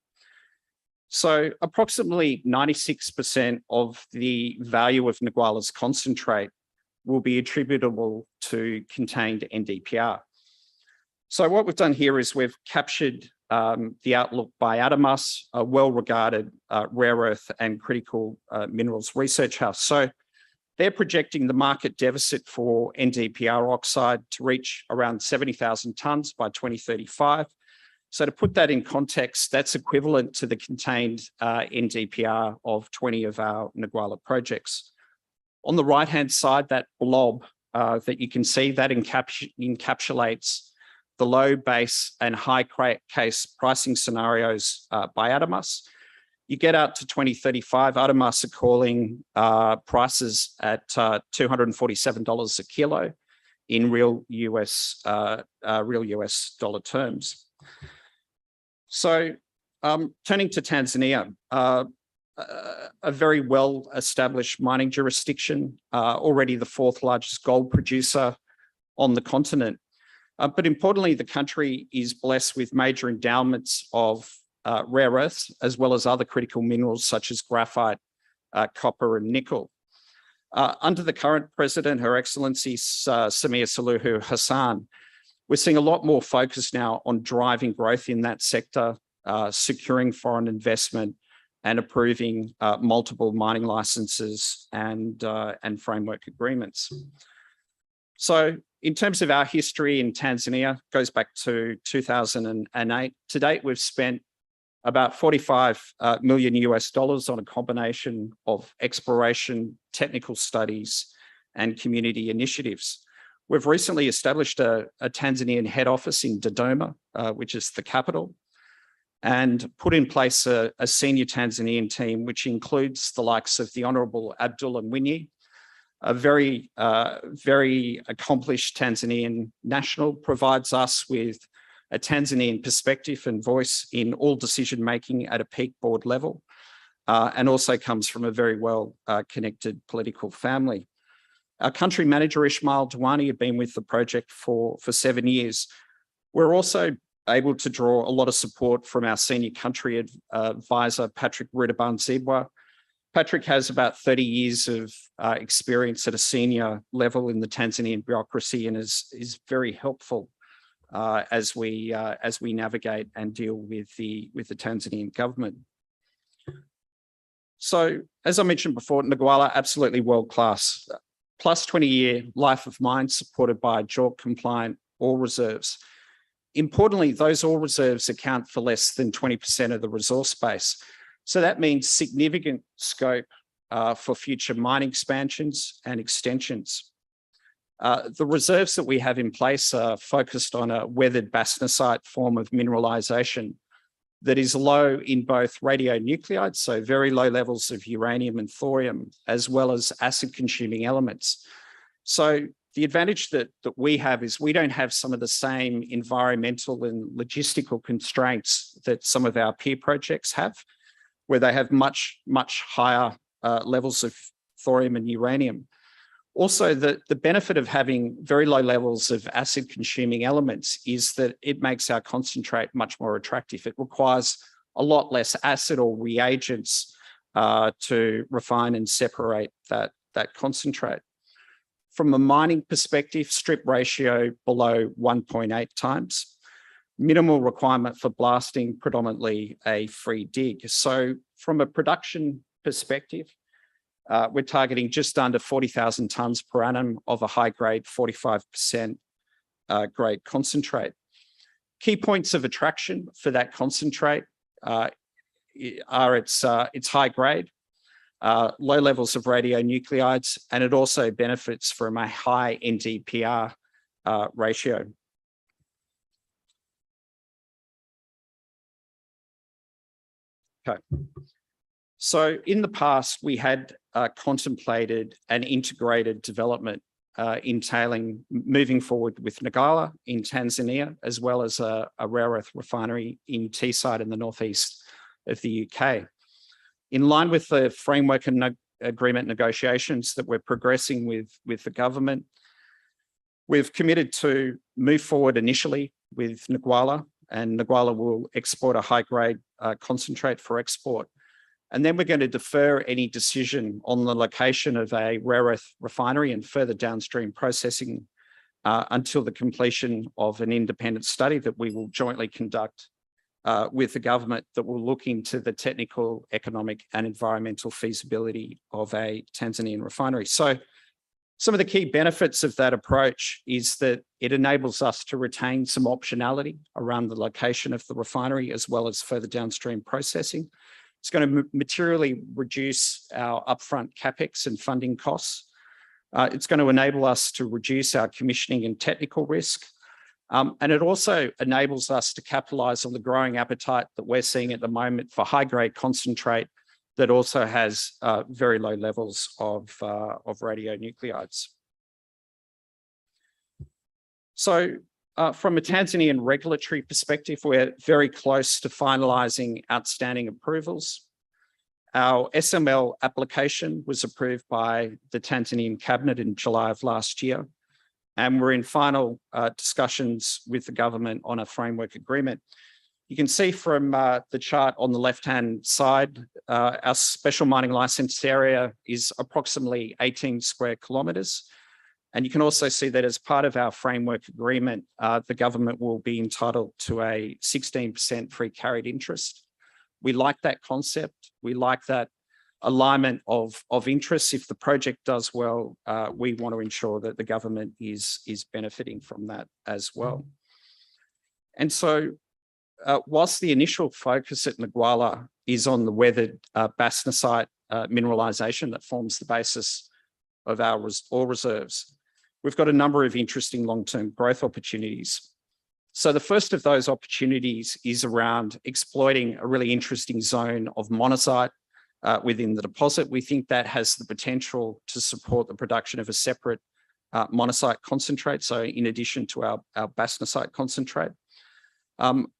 So approximately 96% of the value of Ngwala's concentrate will be attributable to contained NdPr. So what we've done here is we've captured the outlook by Adamas, a well-regarded rare earth and critical minerals research house. So they're projecting the market deficit for NdPr oxide to reach around 70,000 tonnes by 2035. So to put that in context, that's equivalent to the contained NdPr of 20 of our Ngwala projects. On the right-hand side, that blob that you can see, that encapsulates the low base and high case pricing scenarios by Adamas. You get out to 2035, Adamas are calling prices at $247 a kilo in real US dollar terms. So turning to Tanzania, a very well-established mining jurisdiction, already the 4th largest gold producer on the continent. But importantly, the country is blessed with major endowments of rare earths, as well as other critical minerals such as graphite, copper and nickel. Under the current president, Her Excellency Samia Suluhu Hassan, we're seeing a lot more focus now on driving growth in that sector, securing foreign investment and approving multiple mining licenses and framework agreements. So in terms of our history in Tanzania, goes back to 2008. To date, we've spent about $45 million on a combination of exploration, technical studies, and community initiatives. We've recently established a Tanzanian head office in Dodoma, which is the capital, and put in place a senior Tanzanian team, which includes the likes of the Honourable Abdullah Mwinyi, a very accomplished Tanzanian national, provides us with a Tanzanian perspective and voice in all decision-making at a peak board level, and also comes from a very well-connected political family. Our country manager, Ismail Dewani, had been with the project for 7 years. We're also able to draw a lot of support from our senior country advisor, Patrick Rutabanzibwa. Patrick has about 30 years of experience at a senior level in the Tanzanian bureaucracy and is very helpful as we navigate and deal with the Tanzanian government. So as I mentioned before, Ngualla, absolutely world-class, plus 20-year life of mine supported by JORC compliant ore reserves. Importantly, those ore reserves account for less than 20% of the resource base. So that means significant scope for future mining expansions and extensions. The reserves that we have in place are focused on a weathered bastnasite form of mineralization that is low in both radionuclides, so very low levels of uranium and thorium, as well as acid-consuming elements. So the advantage that we have is we don't have some of the same environmental and logistical constraints that some of our peer projects have, where they have much higher levels of thorium and uranium. Also, the benefit of having very low levels of acid-consuming elements is that it makes our concentrate much more attractive. It requires a lot less acid or reagents to refine and separate that concentrate. From a mining perspective, strip ratio below 1.8 times. Minimal requirement for blasting, predominantly a free dig. So from a production perspective, we're targeting just under 40,000 tonnes per annum of a high-grade 45% grade concentrate. Key points of attraction for that concentrate are its high grade, low levels of radionuclides, and it also benefits from a high NdPr ratio. Okay. So in the past, we had contemplated an integrated development entailing moving forward with Ngualla in Tanzania, as well as a rare earth refinery in Teesside in the northeast of the UK. In line with the framework and agreement negotiations that we're progressing with the government, we've committed to move forward initially with Ngualla, and Ngualla will export a high-grade concentrate for export. And then we're going to defer any decision on the location of a rare earth refinery and further downstream processing until the completion of an independent study that we will jointly conduct with the government that will look into the technical, economic and environmental feasibility of a Tanzanian refinery. So some of the key benefits of that approach is that it enables us to retain some optionality around the location of the refinery, as well as further downstream processing. It's going to materially reduce our upfront capex and funding costs. It's going to enable us to reduce our commissioning and technical risk. And it also enables us to capitalise on the growing appetite that we're seeing at the moment for high-grade concentrate that also has very low levels of radionuclides. So from a Tanzanian regulatory perspective, we're very close to finalising outstanding approvals. Our SML application was approved by the Tanzanian Cabinet in July of last year, and we're in final discussions with the government on a framework agreement. You can see from the chart on the left-hand side, our special mining licence area is approximately 18 square kilometres. And you can also see that as part of our framework agreement, the government will be entitled to a 16% free carried interest. We like that concept. We like that alignment of interests. If the project does well, we want to ensure that the government is benefiting from that as well. And so whilst the initial focus at Ngualla is on the weathered bastnasite mineralisation that forms the basis of our ore reserves, we've got a number of interesting long-term growth opportunities. So the first of those opportunities is around exploiting a really interesting zone of monazite within the deposit. We think that has the potential to support the production of a separate monazite concentrate, so in addition to our bastnasite concentrate.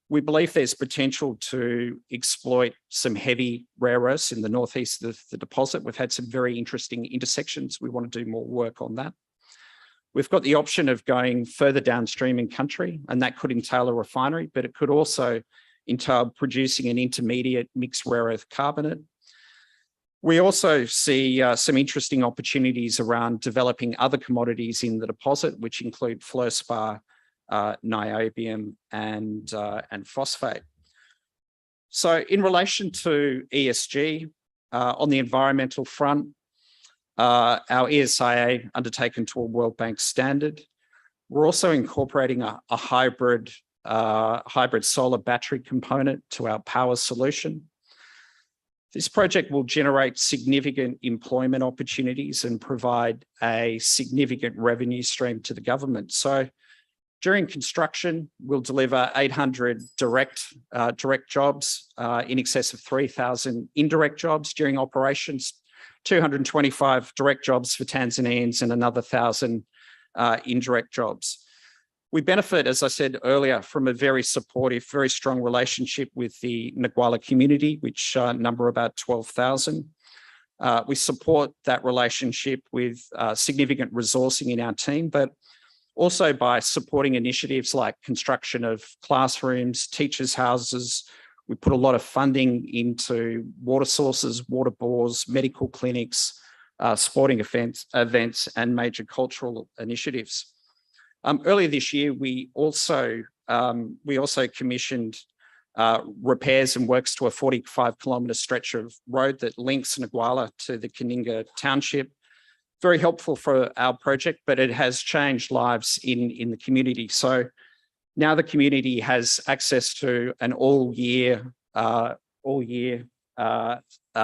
We believe there's potential to exploit some heavy rare earths in the northeast of the deposit. We've had some very interesting intersections. We want to do more work on that. We've got the option of going further downstream in country, and that could entail a refinery, but it could also entail producing an intermediate mixed rare earth carbonate. We also see some interesting opportunities around developing other commodities in the deposit, which include fluorspar, niobium and phosphate. So in relation to ESG, On the environmental front, our ESIA undertaken to a World Bank standard. We're also incorporating a hybrid solar battery component to our power solution. This project will generate significant employment opportunities and provide a significant revenue stream to the government. So during construction, we'll deliver 800 direct jobs, in excess of 3,000 indirect jobs during operations, 225 direct jobs for Tanzanians and another 1,000 indirect jobs. We benefit, as I said earlier, from a very supportive, very strong relationship with the Ngwala community, which number about 12,000. We support that relationship with significant resourcing in our team, but also by supporting initiatives like construction of classrooms, teachers' houses. We put a lot of funding into water sources, water bores, medical clinics, sporting events, and major cultural initiatives. Earlier this year, we also commissioned repairs and works to a 45-kilometre stretch of road that links Ngwala to the Kaninga township. Very helpful for our project, but it has changed lives in the community. So now the community has access to an all-year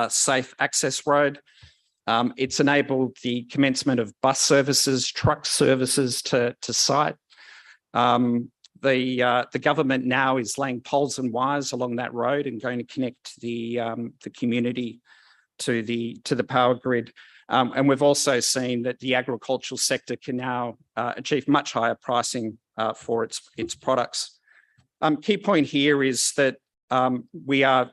safe access road. It's enabled the commencement of bus services, truck services to site. The government now is laying poles and wires along that road and going to connect the community to the power grid. And we've also seen that the agricultural sector can now achieve much higher pricing for its products. Key point here is that we are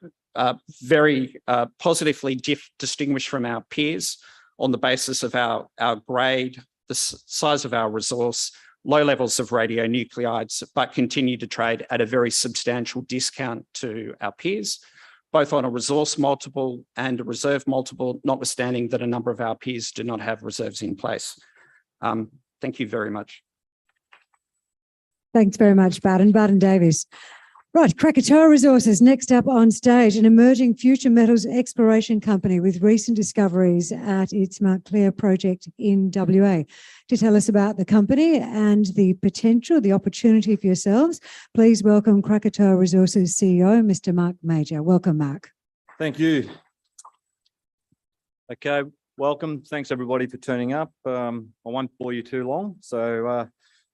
very positively distinguished from our peers on the basis of our grade, the size of our resource, low levels of radionuclides, but continue to trade at a very substantial discount to our peers, both on a resource multiple and a reserve multiple, notwithstanding that a number of our peers do not have reserves in place. Thank you very much. Thanks very much, Bardin. Bardin Davies. Right, Krakatoa Resources, next up on stage, an emerging future metals exploration company with recent discoveries at its Montclair project in WA. To tell us about the company and the potential, the opportunity for yourselves, please welcome Krakatoa Resources CEO, Mr. Mark Major. Welcome, Mark. Thank you. Okay, welcome. Thanks everybody for turning up. I won't bore you too long, so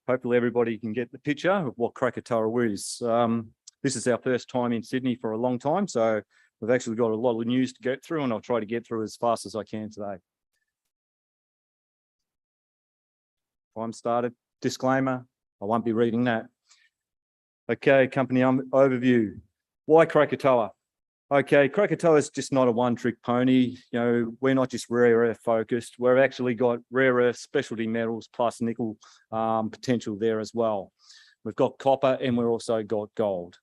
hopefully everybody can get the picture of what Krakatoa is. This is our first time in Sydney for a long time, so we've actually got a lot of news to get through, and I'll try to get through as fast as I can today. Time started. Disclaimer, I won't be reading that. Okay, company overview. Why Krakatoa? Okay, Krakatoa is just not a one-trick pony. You know, we're not just rare earth focused. We've actually got rare earth, specialty metals, plus nickel potential there as well. We've got copper and we've also got gold.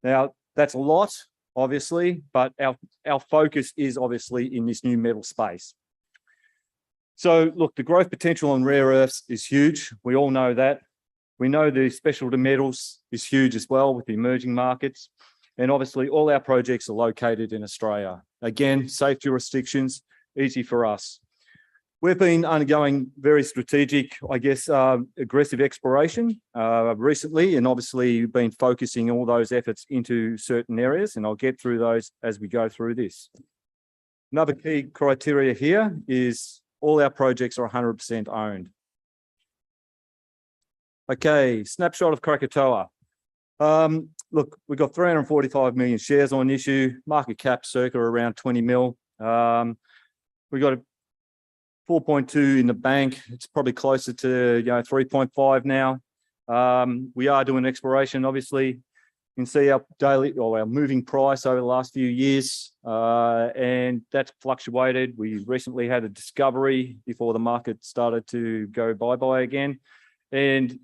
Now, that's a lot, obviously, but our focus is obviously in this new metal space. So, look, the growth potential on rare earths is huge. We all know that. We know the specialty metals is huge as well with the emerging markets. And obviously, all our projects are located in Australia. Again, safe jurisdictions, easy for us. We've been undergoing very strategic, I guess, aggressive exploration recently, and obviously been focusing all those efforts into certain areas, and I'll get through those as we go through this. Another key criteria here is all our projects are 100% owned. Okay, snapshot of Krakatoa. Look, we've got 345 million shares on issue, market cap circa around 20 mil. We've got a 4.2 in the bank. It's probably closer to 3.5 now. We are doing exploration, obviously. You can see our daily or our moving price over the last few years, and that's fluctuated. We recently had a discovery before the market started to go bye-bye again. And,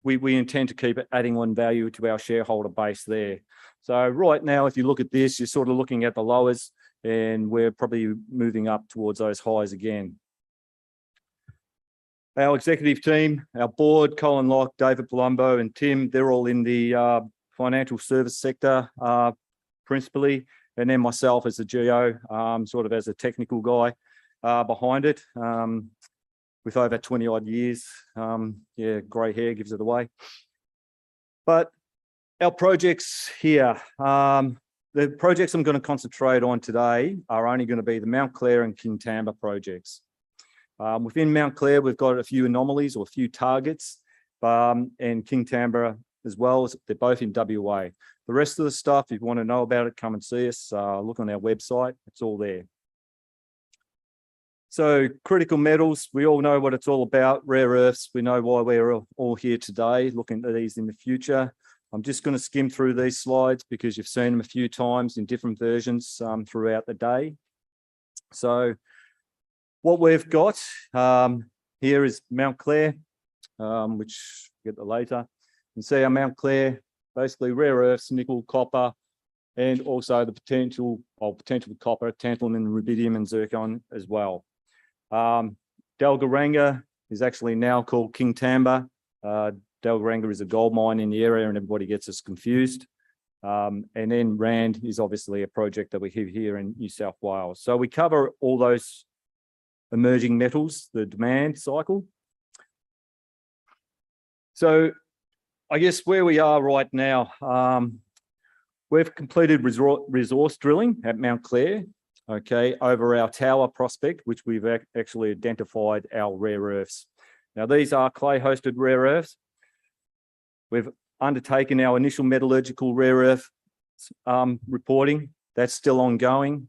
we intend to keep adding on value to our shareholder base there. So right now, if you look at this, you're sort of looking at the lowers, and we're probably moving up towards those highs again. Our executive team, our board, Colin Locke, David Palumbo, and Tim, they're all in the financial service sector, principally. and then myself as the geo, sort of as a technical guy behind it, with over 20 odd years. Yeah, grey hair gives it away. But our projects here, the projects I'm going to concentrate on today are only going to be the Mount Clair and King Tamba projects. Within Mount Clair, we've got a few anomalies or a few targets, and King Tamba as well. They're both in WA. The rest of the stuff, if you want to know about it, come and see us. Look on our website. It's all there. So critical metals, we all know what it's all about. Rare earths, we know why we're all here today, looking at these in the future. I'm just going to skim through these slides because you've seen them a few times in different versions throughout the day. So what we've got here is Mount Clair, which we'll get the later. You can see our Mount Clair, basically rare earths, nickel, copper, and also the potential for copper, tantalum and rubidium and zircon as well. Dalgaranga is actually now called King Tamba. Dalgaranga is a gold mine in the area and everybody gets us confused. And then Rand is obviously a project that we have here in New South Wales. So we cover all those emerging metals, the demand cycle. So I guess where we are right now, we've completed resource drilling at Mount Clair, okay, over our Tower prospect, which we've actually identified our rare earths. Now, these are clay-hosted rare earths. We've undertaken our initial metallurgical rare earth reporting. That's still ongoing.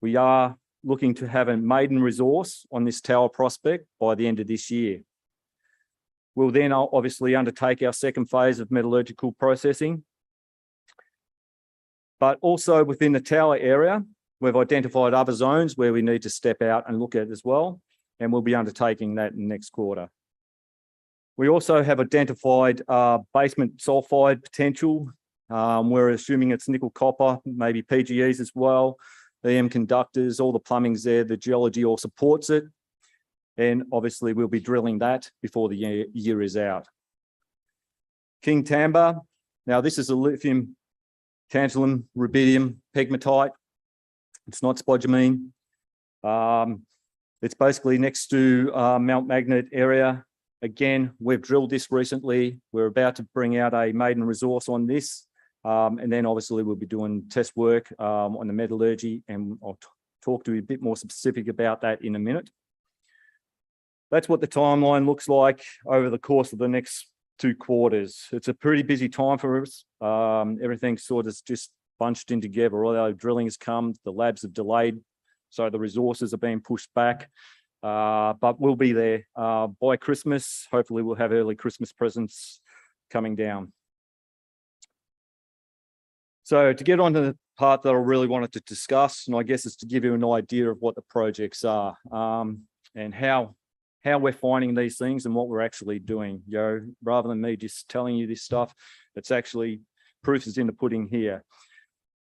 We are looking to have a maiden resource on this Tower prospect by the end of this year. We'll then obviously undertake our second phase of metallurgical processing. But also within the Tower area, we've identified other zones where we need to step out and look at as well, and we'll be undertaking that in the next quarter. We also have identified basement sulfide potential. We're assuming it's nickel copper, maybe PGEs as well, EM conductors, all the plumbing's there, the geology all supports it. And obviously we'll be drilling that before the year is out. King Tamba, now this is a lithium, tantalum, rubidium, pegmatite. It's not spodumene. It's basically next to Mount Magnet area. Again, we've drilled this recently. We're about to bring out a maiden resource on this. And then obviously we'll be doing test work on the metallurgy, and I'll talk to you a bit more specific about that in a minute. That's what the timeline looks like over the course of the next 2 quarters. It's a pretty busy time for us. Everything sort of just bunched in together. Although drilling has come, the labs have delayed, so the resources are being pushed back. But we'll be there by Christmas. Hopefully we'll have early Christmas presents coming down. So to get on to the part that I really wanted to discuss, and I guess it's to give you an idea of what the projects are and how we're finding these things and what we're actually doing. You know, rather than me just telling you this stuff, it's actually proof is in the pudding here.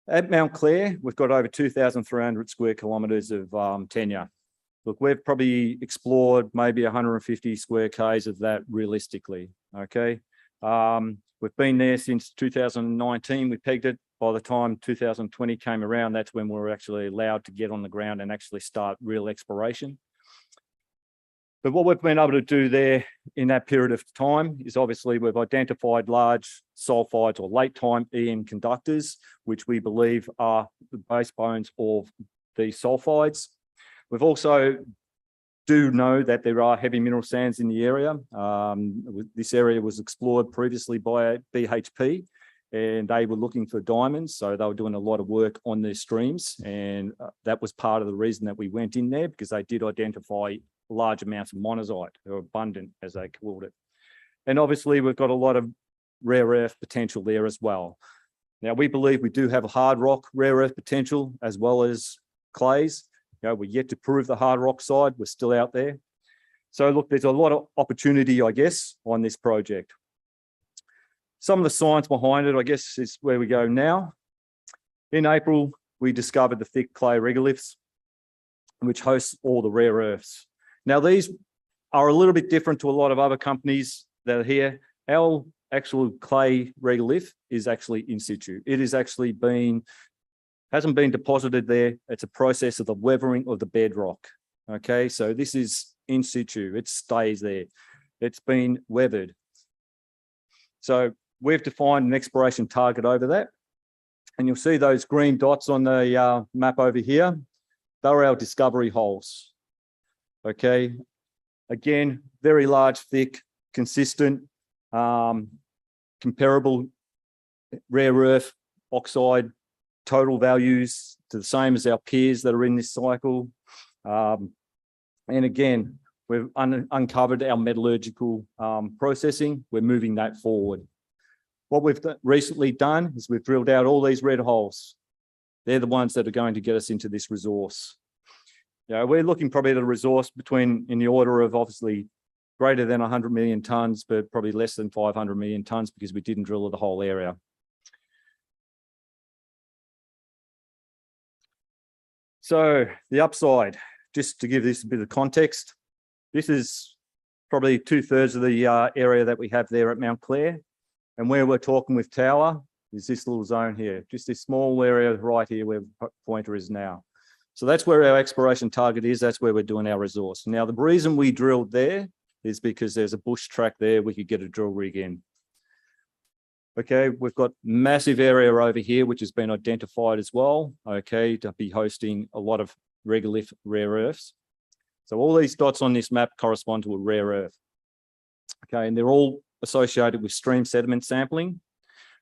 At Mount Clair, we've got over 2,300 square kilometres of tenure. Look, we've probably explored maybe 150 square Ks of that realistically, okay? We've been there since 2019. We pegged it. By the time 2020 came around, that's when we were actually allowed to get on the ground and actually start real exploration. But what we've been able to do there in that period of time is obviously we've identified large sulfides or late time EM conductors, which we believe are the base bones of these sulfides. We've also do know that there are heavy mineral sands in the area. This area was explored previously by BHP, and they were looking for diamonds. So they were doing a lot of work on their streams. And that was part of the reason that we went in there, because they did identify large amounts of monazite, or abundant as they called it. And obviously we've got a lot of rare earth potential there as well. Now we believe we do have a hard rock rare earth potential as well as clays. You know, we're yet to prove the hard rock side. We're still out there. So look, there's a lot of opportunity, I guess, on this project. Some of the science behind it, I guess, is where we go now. In April, we discovered the thick clay regoliths, which hosts all the rare earths. Now, these are a little bit different to a lot of other companies that are here. Our actual clay regolith is actually in situ. It is actually been hasn't been deposited there. It's a process of the weathering of the bedrock. Okay, so this is in situ. It stays there. It's been weathered. So we've defined an exploration target over that. And you'll see those green dots on the map over here. They're our discovery holes. Okay, again, very large, thick, consistent, comparable rare earth oxide total values to the same as our peers that are in this cycle. And again, we've uncovered our metallurgical processing. We're moving that forward. What we've recently done is we've drilled out all these red holes. They're the ones that are going to get us into this resource. Yeah, we're looking probably at a resource between in the order of obviously greater than 100 million tonnes, but probably less than 500 million tonnes because we didn't drill the whole area. So the upside, just to give this a bit of context, this is probably 2/3 of the area that we have there at Mount Clare. And where we're talking with Tower is this little zone here, just this small area right here where the pointer is now. So that's where our exploration target is. That's where we're doing our resource. Now, the reason we drilled there is because there's a bush track there. We could get a drill rig in. Okay, we've got massive area over here, which has been identified as well, okay, to be hosting a lot of regolith rare earths. So all these dots on this map correspond to a rare earth. Okay, and they're all associated with stream sediment sampling.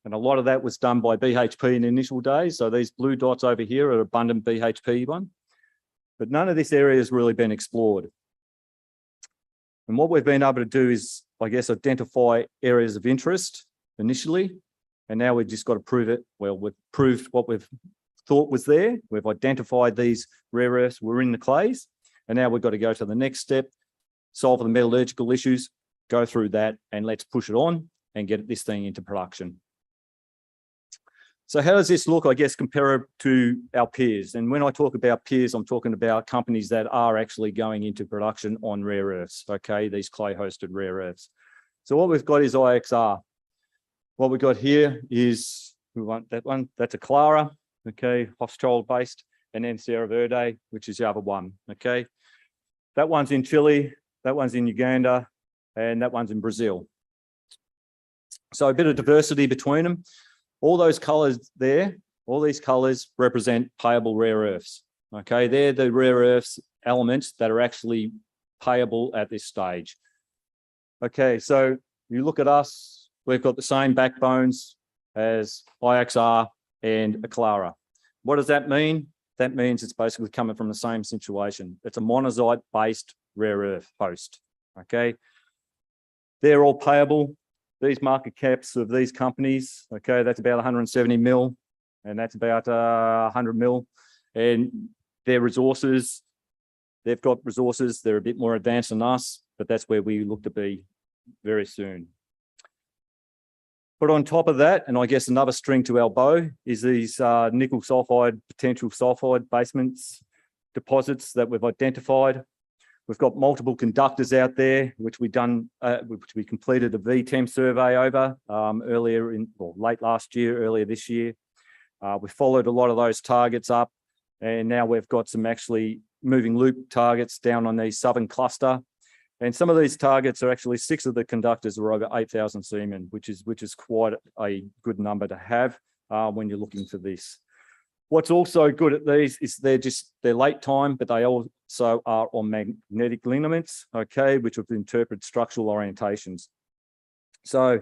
And a lot of that was done by BHP in the initial days. So these blue dots over here are abundant BHP one. But none of this area has really been explored. And what we've been able to do is, I guess, identify areas of interest initially, and now we've just got to prove it. Well, we've proved what we've thought was there. We've identified these rare earths were in the clays, and now we've got to go to the next step, solve the metallurgical issues, go through that, and let's push it on and get this thing into production. So how does this look, I guess, compared to our peers? And when I talk about peers, I'm talking about companies that are actually going into production on rare earths, okay, these clay-hosted rare earths. So what we've got is IXR. What we've got here is, we want that one, that's a Clara, okay, Hochschild-based, and then Sierra Verde, which is the other one, okay? That one's in Chile, that one's in Uganda, and that one's in Brazil. So a bit of diversity between them. All those colors there, all these colors represent payable rare earths, okay? They're the rare earths elements that are actually payable at this stage. Okay, so you look at us, we've got the same backbones as IXR and a Clara. What does that mean? That means it's basically coming from the same situation. It's a monazite-based rare earth host, okay? They're all payable. These market caps of these companies, okay, that's about 170 mil, and that's about 100 mil. And their resources, they've got resources, they're a bit more advanced than us, but that's where we look to be very soon. But on top of that, and I guess another string to our bow, is these nickel sulfide, potential sulfide basements, deposits that we've identified. We've got multiple conductors out there, which we completed a VTEM survey over earlier in, or late last year, earlier this year. We followed a lot of those targets up, and now we've got some actually moving loop targets down on the southern cluster. And some of these targets are actually, 6 of the conductors are over 8,000 Siemens, which is quite a good number to have when you're looking for this. What's also good at these is they're late time, but they also are on magnetic lineaments, okay, which would interpret structural orientations. So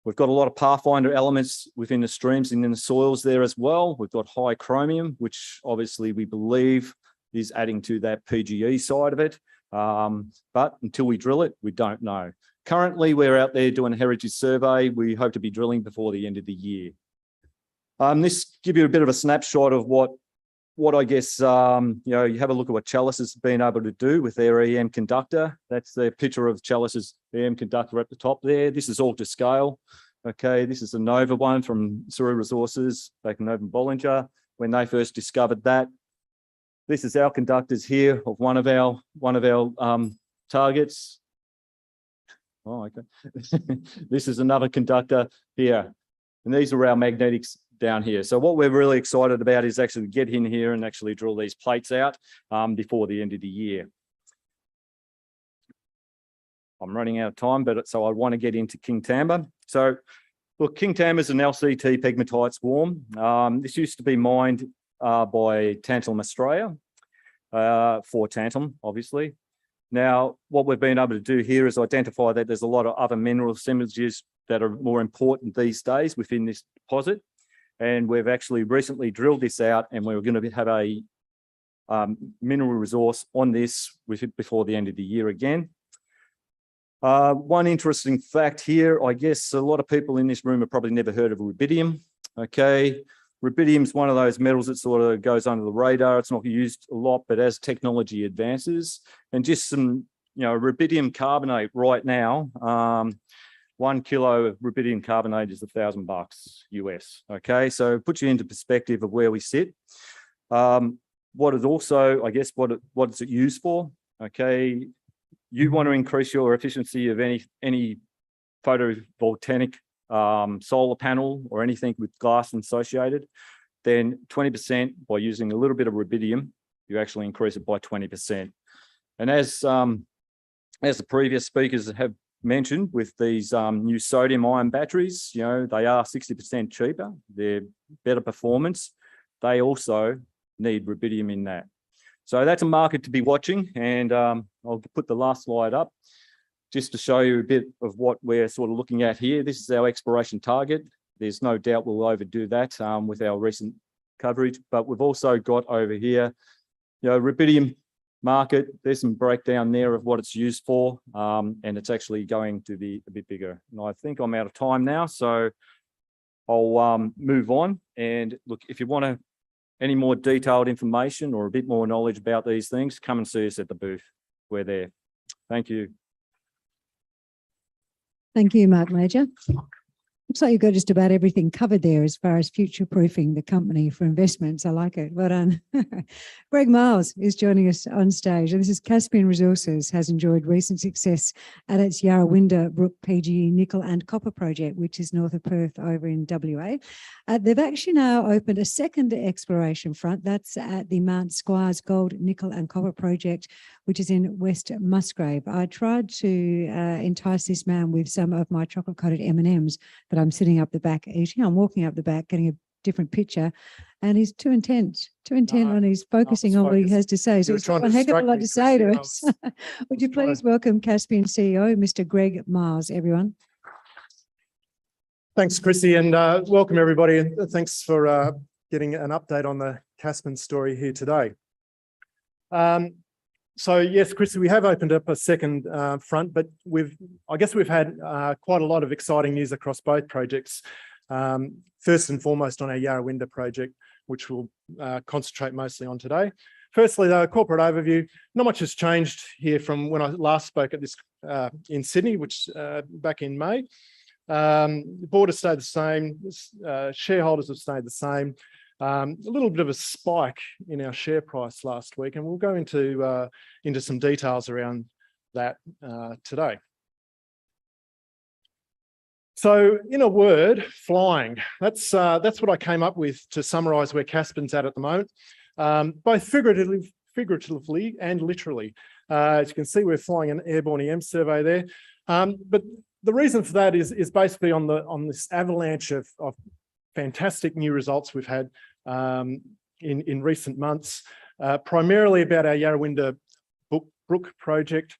we've got a lot of pathfinder elements within the streams and in the soils there as well. We've got high chromium, which obviously we believe is adding to that PGE side of it. But until we drill it, we don't know. Currently, we're out there doing a heritage survey. We hope to be drilling before the end of the year. This gives you a bit of a snapshot of what I guess, you have a look at what Chalice has been able to do with their EM conductor. That's the picture of Chalice's EM conductor at the top there. This is all to scale. Okay, this is a Nova one from Suri Resources back in Nova Bollinger when they first discovered that. This is our conductors here of one of our targets. Oh, okay. This is another conductor here. And these are our magnetics down here. So what we're really excited about is actually get in here and actually drill these plates out before the end of the year. I'm running out of time, but so I want to get into King Tamba. So look, King Tamba is an LCT pegmatite swarm. This used to be mined by Tantalum Australia for tantalum, obviously. Now, what we've been able to do here is identify that there's a lot of other mineral assemblages that are more important these days within this deposit. And we've actually recently drilled this out, and we're going to have a mineral resource on this before the end of the year again. One interesting fact here, I guess a lot of people in this room have probably never heard of rubidium. Okay, rubidium is one of those metals that sort of goes under the radar. It's not used a lot, but as technology advances, and just some, rubidium carbonate right now, 1 kilo of rubidium carbonate is $1,000 US. Okay, so it puts you into perspective of where we sit. What is also, I guess, what is it used for? Okay, you want to increase your efficiency of any photovoltaic solar panel or anything with glass associated, then 20% by using a little bit of rubidium, you actually increase it by 20%. And as the previous speakers have mentioned, with these new sodium-ion batteries, they are 60% cheaper. They're better performance. They also need rubidium in that. So that's a market to be watching, and I'll put the last slide up just to show you a bit of what we're sort of looking at here. This is our exploration target. There's no doubt we'll overdo that with our recent coverage, but we've also got over here, rubidium market. There's some breakdown there of what it's used for, and it's actually going to be a bit bigger. And I think I'm out of time now, so I'll move on. And look, if you want any more detailed information or a bit more knowledge about these things, come and see us at the booth. We're there. Thank you. Thank you, Mark Major. Looks like you've got just about everything covered there as far as future-proofing the company for investments. I like it. Well done. Greg Miles is joining us on stage. This is Caspian Resources, has enjoyed recent success at its Yarrow Brook PGE nickel and copper project, which is north of Perth over in WA. They've actually now opened a second exploration front. That's at the Mount Squires gold, nickel and copper project, which is in West Musgrave. I tried to entice this man with some of my chocolate-coated M&Ms that I'm sitting up the back eating. I'm walking up the back, getting a different picture, and he's too intent on his focusing on what he has to say. So it's one heck of a lot to say to us. Would you please welcome Caspian CEO, Mr. Greg Miles, everyone. Thanks, Chrissy, and welcome everybody, and thanks for getting an update on the Caspin story here today. So yes, Chrissy, we have opened up a second front, but I guess we've had quite a lot of exciting news across both projects. First and foremost on our Yarrow project, which we'll concentrate mostly on today. Firstly, though, a corporate overview. Not much has changed here from when I last spoke at this in Sydney, which back in May. The board has stayed the same. Shareholders have stayed the same. A little bit of a spike in our share price last week, and we'll go into some details around that today. So, in a word, flying. That's what I came up with to summarise where Caspin's at the moment, both figuratively and literally. As you can see, we're flying an airborne EM survey there, but the reason for that is basically on this avalanche of fantastic new results we've had in recent months, primarily about our Yarrow Brook project.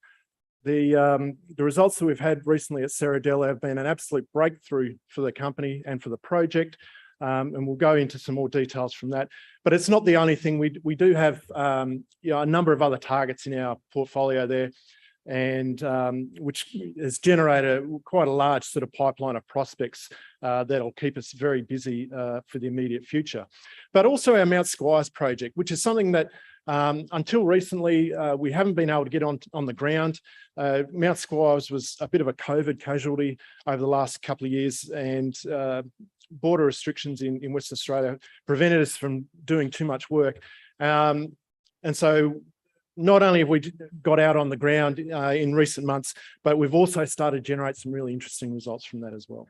The results that we've had recently at Serradella have been an absolute breakthrough for the company and for the project, and we'll go into some more details from that. But it's not the only thing. We do have a number of other targets in our portfolio there, and which has generated quite a large sort of pipeline of prospects that'll keep us very busy for the immediate future. But also our Mount Squires project, which is something that until recently we haven't been able to get on the ground. Mount Squires was a bit of a COVID casualty over the last couple of years, and border restrictions in Western Australia prevented us from doing too much work. And so not only have we got out on the ground in recent months, but we've also started to generate some really interesting results from that as well.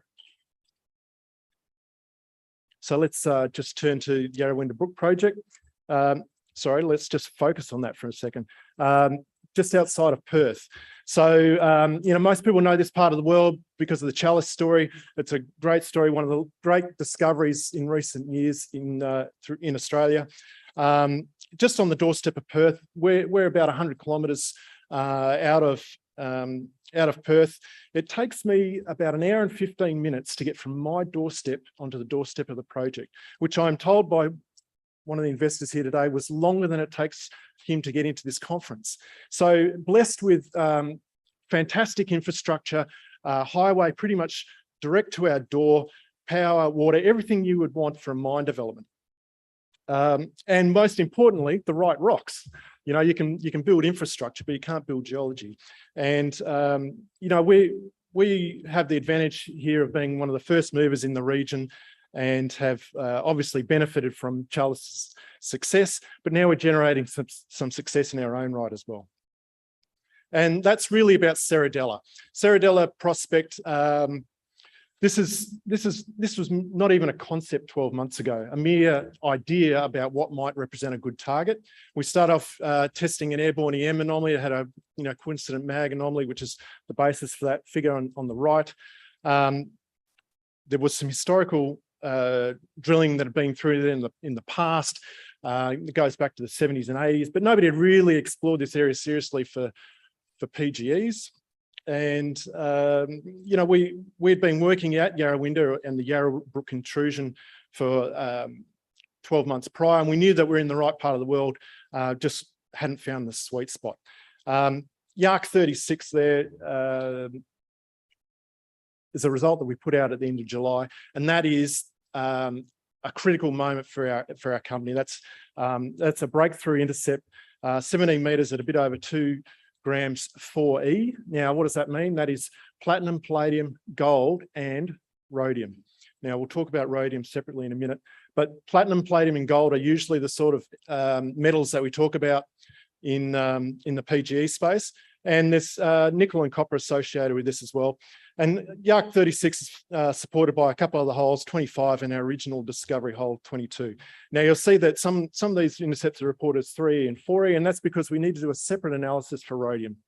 So let's just turn to the Yarrow Brook project. Sorry, let's just focus on that for a second. Just outside of Perth. So, you know, most people know this part of the world because of the Chalice story. It's a great story, one of the great discoveries in recent years in Australia. Just on the doorstep of Perth, we're about 100 kilometres out of Perth. It takes me about an hour and 15 minutes to get from my doorstep onto the doorstep of the project, which I'm told by one of the investors here today was longer than it takes him to get into this conference. So blessed with fantastic infrastructure, highway pretty much direct to our door, power, water, everything you would want for a mine development. And most importantly, the right rocks. You know, you can build infrastructure, but you can't build geology. And you know, we have the advantage here of being one of the first movers in the region and have obviously benefited from Chalice's success, but now we're generating some success in our own right as well. And that's really about Serradella. Serradella prospect. This was not even a concept 12 months ago, a mere idea about what might represent a good target. We start off testing an airborne EM anomaly. It had a coincident mag anomaly, which is the basis for that figure on the right. There was some historical drilling that had been through there in the past. It goes back to the 70s and 80s, but nobody had really explored this area seriously for PGEs. And you know, we'd been working at Yarrow and the Yarrow Brook intrusion for 12 months prior, and we knew that we're in the right part of the world, just hadn't found the sweet spot. Yark 36 there is a result that we put out at the end of July, and that is a critical moment for our company. That's a breakthrough intercept, 17 metres at a bit over 2 grams 4E. Now, what does that mean? That is platinum, palladium, gold, and rhodium. Now, we'll talk about rhodium separately in a minute, but platinum, palladium, and gold are usually the sort of metals that we talk about in the PGE space. And there's nickel and copper associated with this as well. And Yark 36 is supported by a couple of other holes, 25 and our original discovery hole 22. Now you'll see that some of these intercepts are reported as 3E and 4E, and that's because we need to do a separate analysis for rhodium,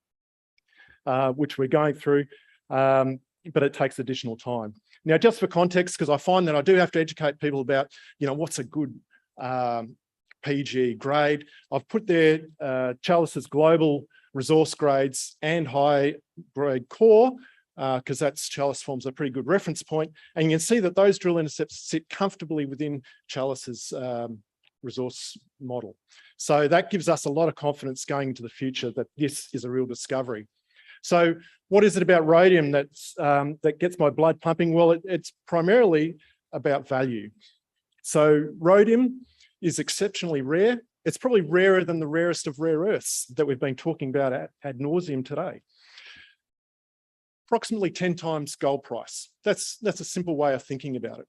which we're going through, but it takes additional time. Now, just for context, because I find that I do have to educate people about, you know, what's a good PG grade. I've put there Chalice's global resource grades and high grade core, because that's Chalice forms a pretty good reference point. And you can see that those drill intercepts sit comfortably within Chalice's resource model. So that gives us a lot of confidence going into the future that this is a real discovery. So what is it about rhodium that gets my blood pumping? Well, it's primarily about value. So rhodium is exceptionally rare. It's probably rarer than the rarest of rare earths that we've been talking about ad nauseum today. Approximately 10 times gold price. That's a simple way of thinking about it.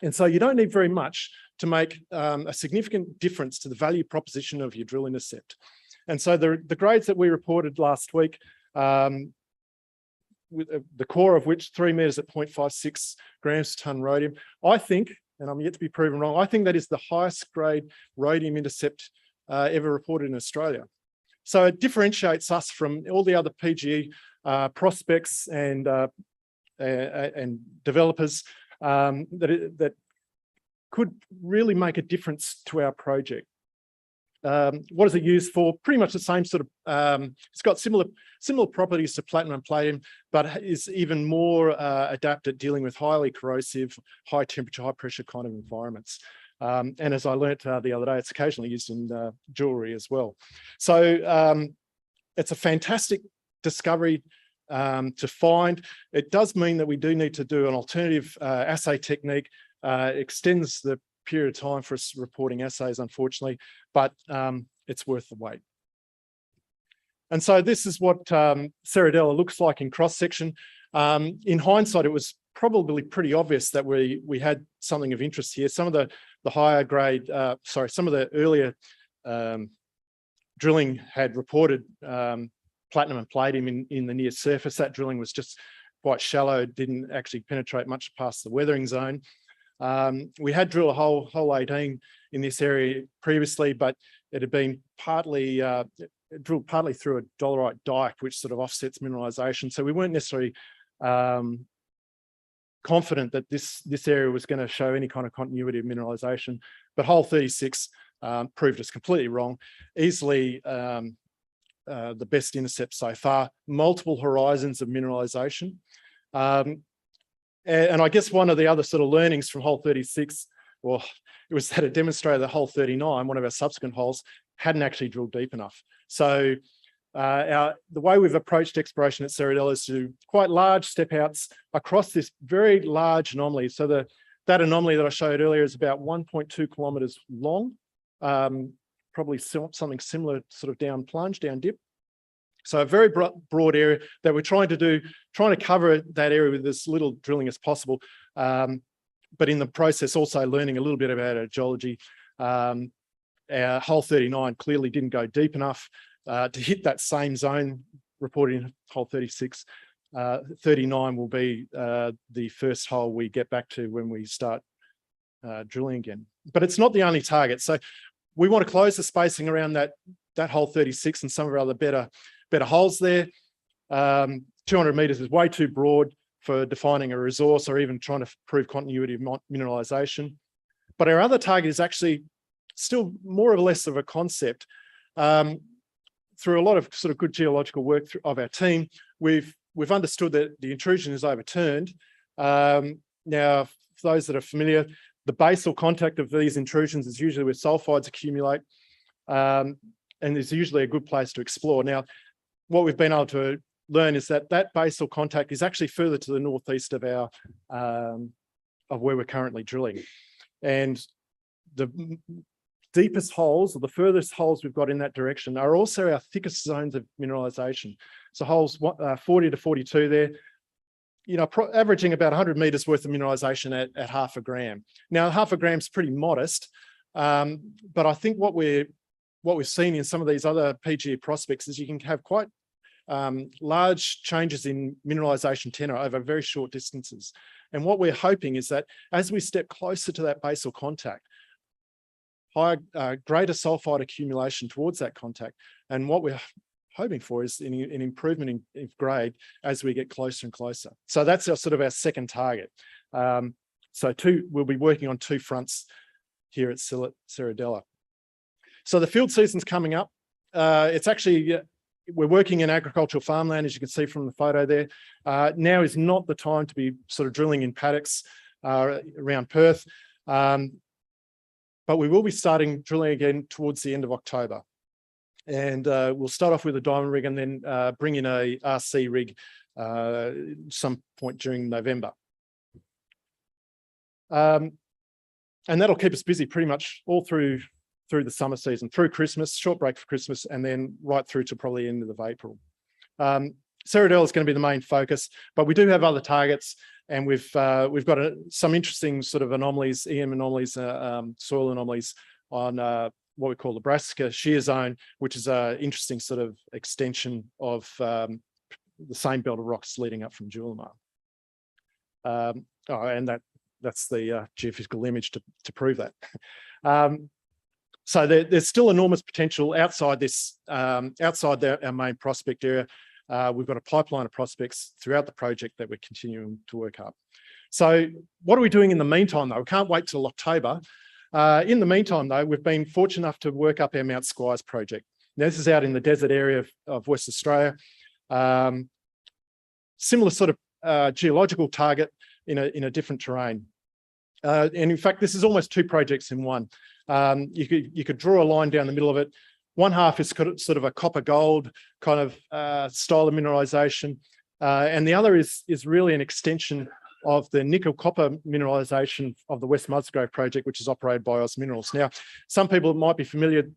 And so you don't need very much to make a significant difference to the value proposition of your drill intercept. And so the grades that we reported last week, with the core of which 3 meters at 0.56 grams per tonne rhodium, I think, and I'm yet to be proven wrong, I think that is the highest grade rhodium intercept ever reported in Australia. So it differentiates us from all the other PGE prospects and developers that could really make a difference to our project. What is it used for? Pretty much the same sort of, it's got similar properties to platinum and palladium, but is even more adept at dealing with highly corrosive, high temperature, high pressure kind of environments. And as I learnt the other day, it's occasionally used in jewellery as well. So it's a fantastic discovery to find. It does mean that we do need to do an alternative assay technique. Extends the period of time for us reporting assays, unfortunately, but it's worth the wait. And so this is what Serradella looks like in cross-section. In hindsight, it was probably pretty obvious that we had something of interest here. Some of the higher grade, some of the earlier drilling had reported platinum and palladium in the near surface. That drilling was just quite shallow, didn't actually penetrate much past the weathering zone. We had drilled a hole 18 in this area previously, but it had been drilled partly through a dolerite dike, which sort of offsets mineralisation. So we weren't necessarily confident that this area was going to show any kind of continuity of mineralisation. But hole 36 proved us completely wrong. Easily the best intercept so far, multiple horizons of mineralisation. And I guess one of the other sort of learnings from hole 36, well, it was that it demonstrated that hole 39, one of our subsequent holes, hadn't actually drilled deep enough. So the way we've approached exploration at Cerridella is to do quite large step outs across this very large anomaly. So that anomaly that I showed earlier is about 1.2 kilometres long, probably something similar sort of down plunge, down dip. So a very broad area that we're trying to cover that area with as little drilling as possible, but in the process also learning a little bit about our geology. Our hole 39 clearly didn't go deep enough to hit that same zone reported in hole 36. 39 will be the first hole we get back to when we start drilling again. But it's not the only target. So we want to close the spacing around that hole 36 and some of our other better holes there. 200 metres is way too broad for defining a resource or even trying to prove continuity of mineralisation. But our other target is actually still more or less of a concept. Through a lot of sort of good geological work of our team, we've understood that the intrusion is overturned. Now, for those that are familiar, the basal contact of these intrusions is usually where sulfides accumulate, and it's usually a good place to explore. Now, what we've been able to learn is that basal contact is actually further to the northeast of our of where we're currently drilling, and the deepest holes, or the furthest holes we've got in that direction, are also our thickest zones of mineralisation. So holes 40 to 42 there, you know, averaging about 100 metres worth of mineralisation at half a gram. Now, half a gram is pretty modest, but I think what we've seen in some of these other PGE prospects is you can have quite large changes in mineralisation tenor over very short distances. And what we're hoping is that as we step closer to that basal contact, greater sulfide accumulation towards that contact. And what we're hoping for is an improvement in grade as we get closer and closer. So that's our second target. We'll be working on two fronts here at Cerridella. So the field season's coming up. It's actually, we're working in agricultural farmland, as you can see from the photo there. Now is not the time to be sort of drilling in paddocks around Perth. But we will be starting drilling again towards the end of October. And we'll start off with a diamond rig and then bring in a RC rig some point during November. And that'll keep us busy pretty much all through the summer season, through Christmas, short break for Christmas, and then right through to probably the end of April. Cerridella is going to be the main focus, but we do have other targets, and we've got some interesting sort of anomalies, EM anomalies, soil anomalies on what we call the Brassica shear zone, which is an interesting sort of extension of the same belt of rocks leading up from Julimar. And that's the geophysical image to prove that. So there's still enormous potential outside this, our main prospect area. We've got a pipeline of prospects throughout the project that we're continuing to work up. So what are we doing in the meantime, though? We can't wait till October. In the meantime, though, we've been fortunate enough to work up our Mount Squires project. Now, this is out in the desert area of West Australia. Similar sort of geological target in a different terrain. And in fact, this is almost two projects in one. You could draw a line down the middle of it. One half is sort of a copper gold kind of style of mineralisation, and the other is really an extension of the nickel copper mineralisation of the West Musgrave project, which is operated by Oz Minerals. Now, some people might be familiar.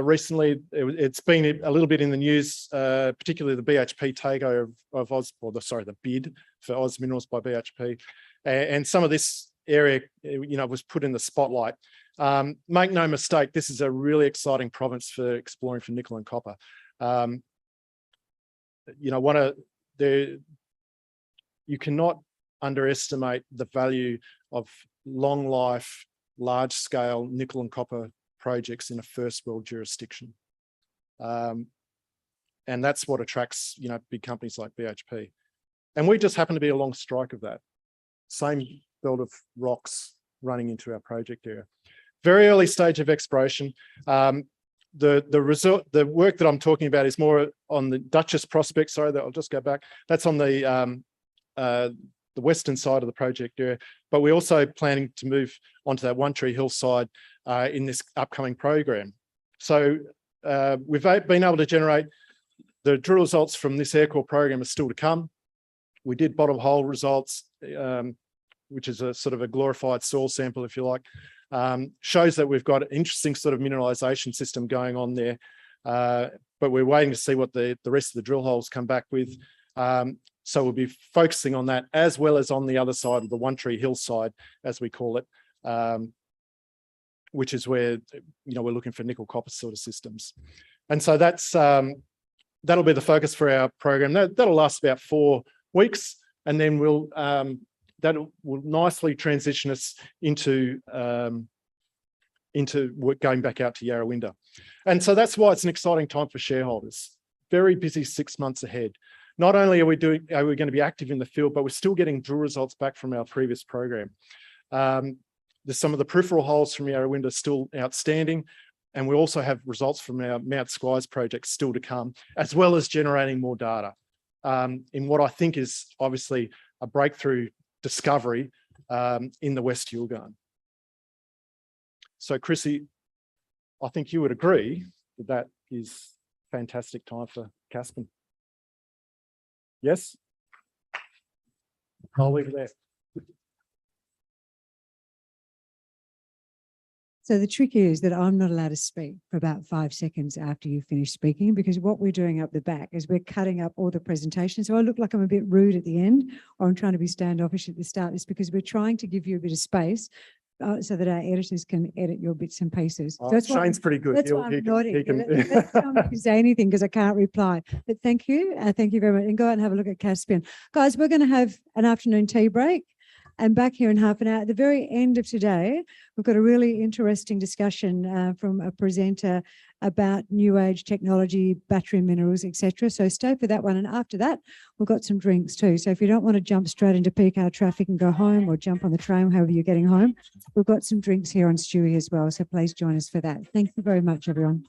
Recently, it's been a little bit in the news, particularly the BHP takeover of Oz, the bid for Oz Minerals by BHP, and some of this area, was put in the spotlight. Make no mistake, this is a really exciting province for exploring for nickel and copper. You cannot underestimate the value of long life, large scale nickel and copper projects in a first world jurisdiction. And that's what attracts, you know, big companies like BHP. And we just happen to be along strike of that. Same belt of rocks running into our project area. Very early stage of exploration. The work that I'm talking about is more on the Duchess prospect. Sorry, I'll just go back. That's on the western side of the project area, but we're also planning to move onto that One Tree Hill side in this upcoming program. So we've been able to generate the drill results from this aircore program are still to come. We did bottom hole results, which is a sort of a glorified soil sample, if you like. Shows that we've got an interesting sort of mineralization system going on there, but we're waiting to see what the rest of the drill holes come back with. So we'll be focusing on that as well as on the other side of the One Tree Hill side, as we call it, which is where, you know, we're looking for nickel copper sort of systems. And so that's that'll be the focus for our program. That'll last about 4 weeks, and then that will nicely transition us into work going back out to Yarrawinda. And so that's why it's an exciting time for shareholders. Very busy 6 months ahead. Not only are we going to be active in the field, but we're still getting drill results back from our previous program. There's some of the peripheral holes from Yarrawinda still outstanding, and we also have results from our Mount Squires project still to come, as well as generating more data in what I think is obviously a breakthrough discovery in the West Yilgarn. So Chrissy, I think you would agree that that is a fantastic time for Caspin. Yes? I'll leave it there. So the trick is that I'm not allowed to speak for about 5 seconds after you finish speaking, because what we're doing up the back is we're cutting up all the presentations. So I look like I'm a bit rude at the end, or I'm trying to be standoffish at the start. It's because we're trying to give you a bit of space so that our editors can edit your bits and pieces. Oh, So that's why Shane's pretty good. That's why I'm nodding. he can Let's not say anything because I can't reply. But thank you. Thank you very much. And go out and have a look at Caspian. Guys, we're going to have an afternoon tea break and back here in half an hour. At the very end of today, we've got a really interesting discussion from a presenter about new age technology, battery minerals, etc. So stay for that one. And after that, we've got some drinks too. So if you don't want to jump straight into peak hour traffic and go home, or jump on the train, however you're getting home, we've got some drinks here on Stewie as well. So please join us for that. Thank you very much, everyone.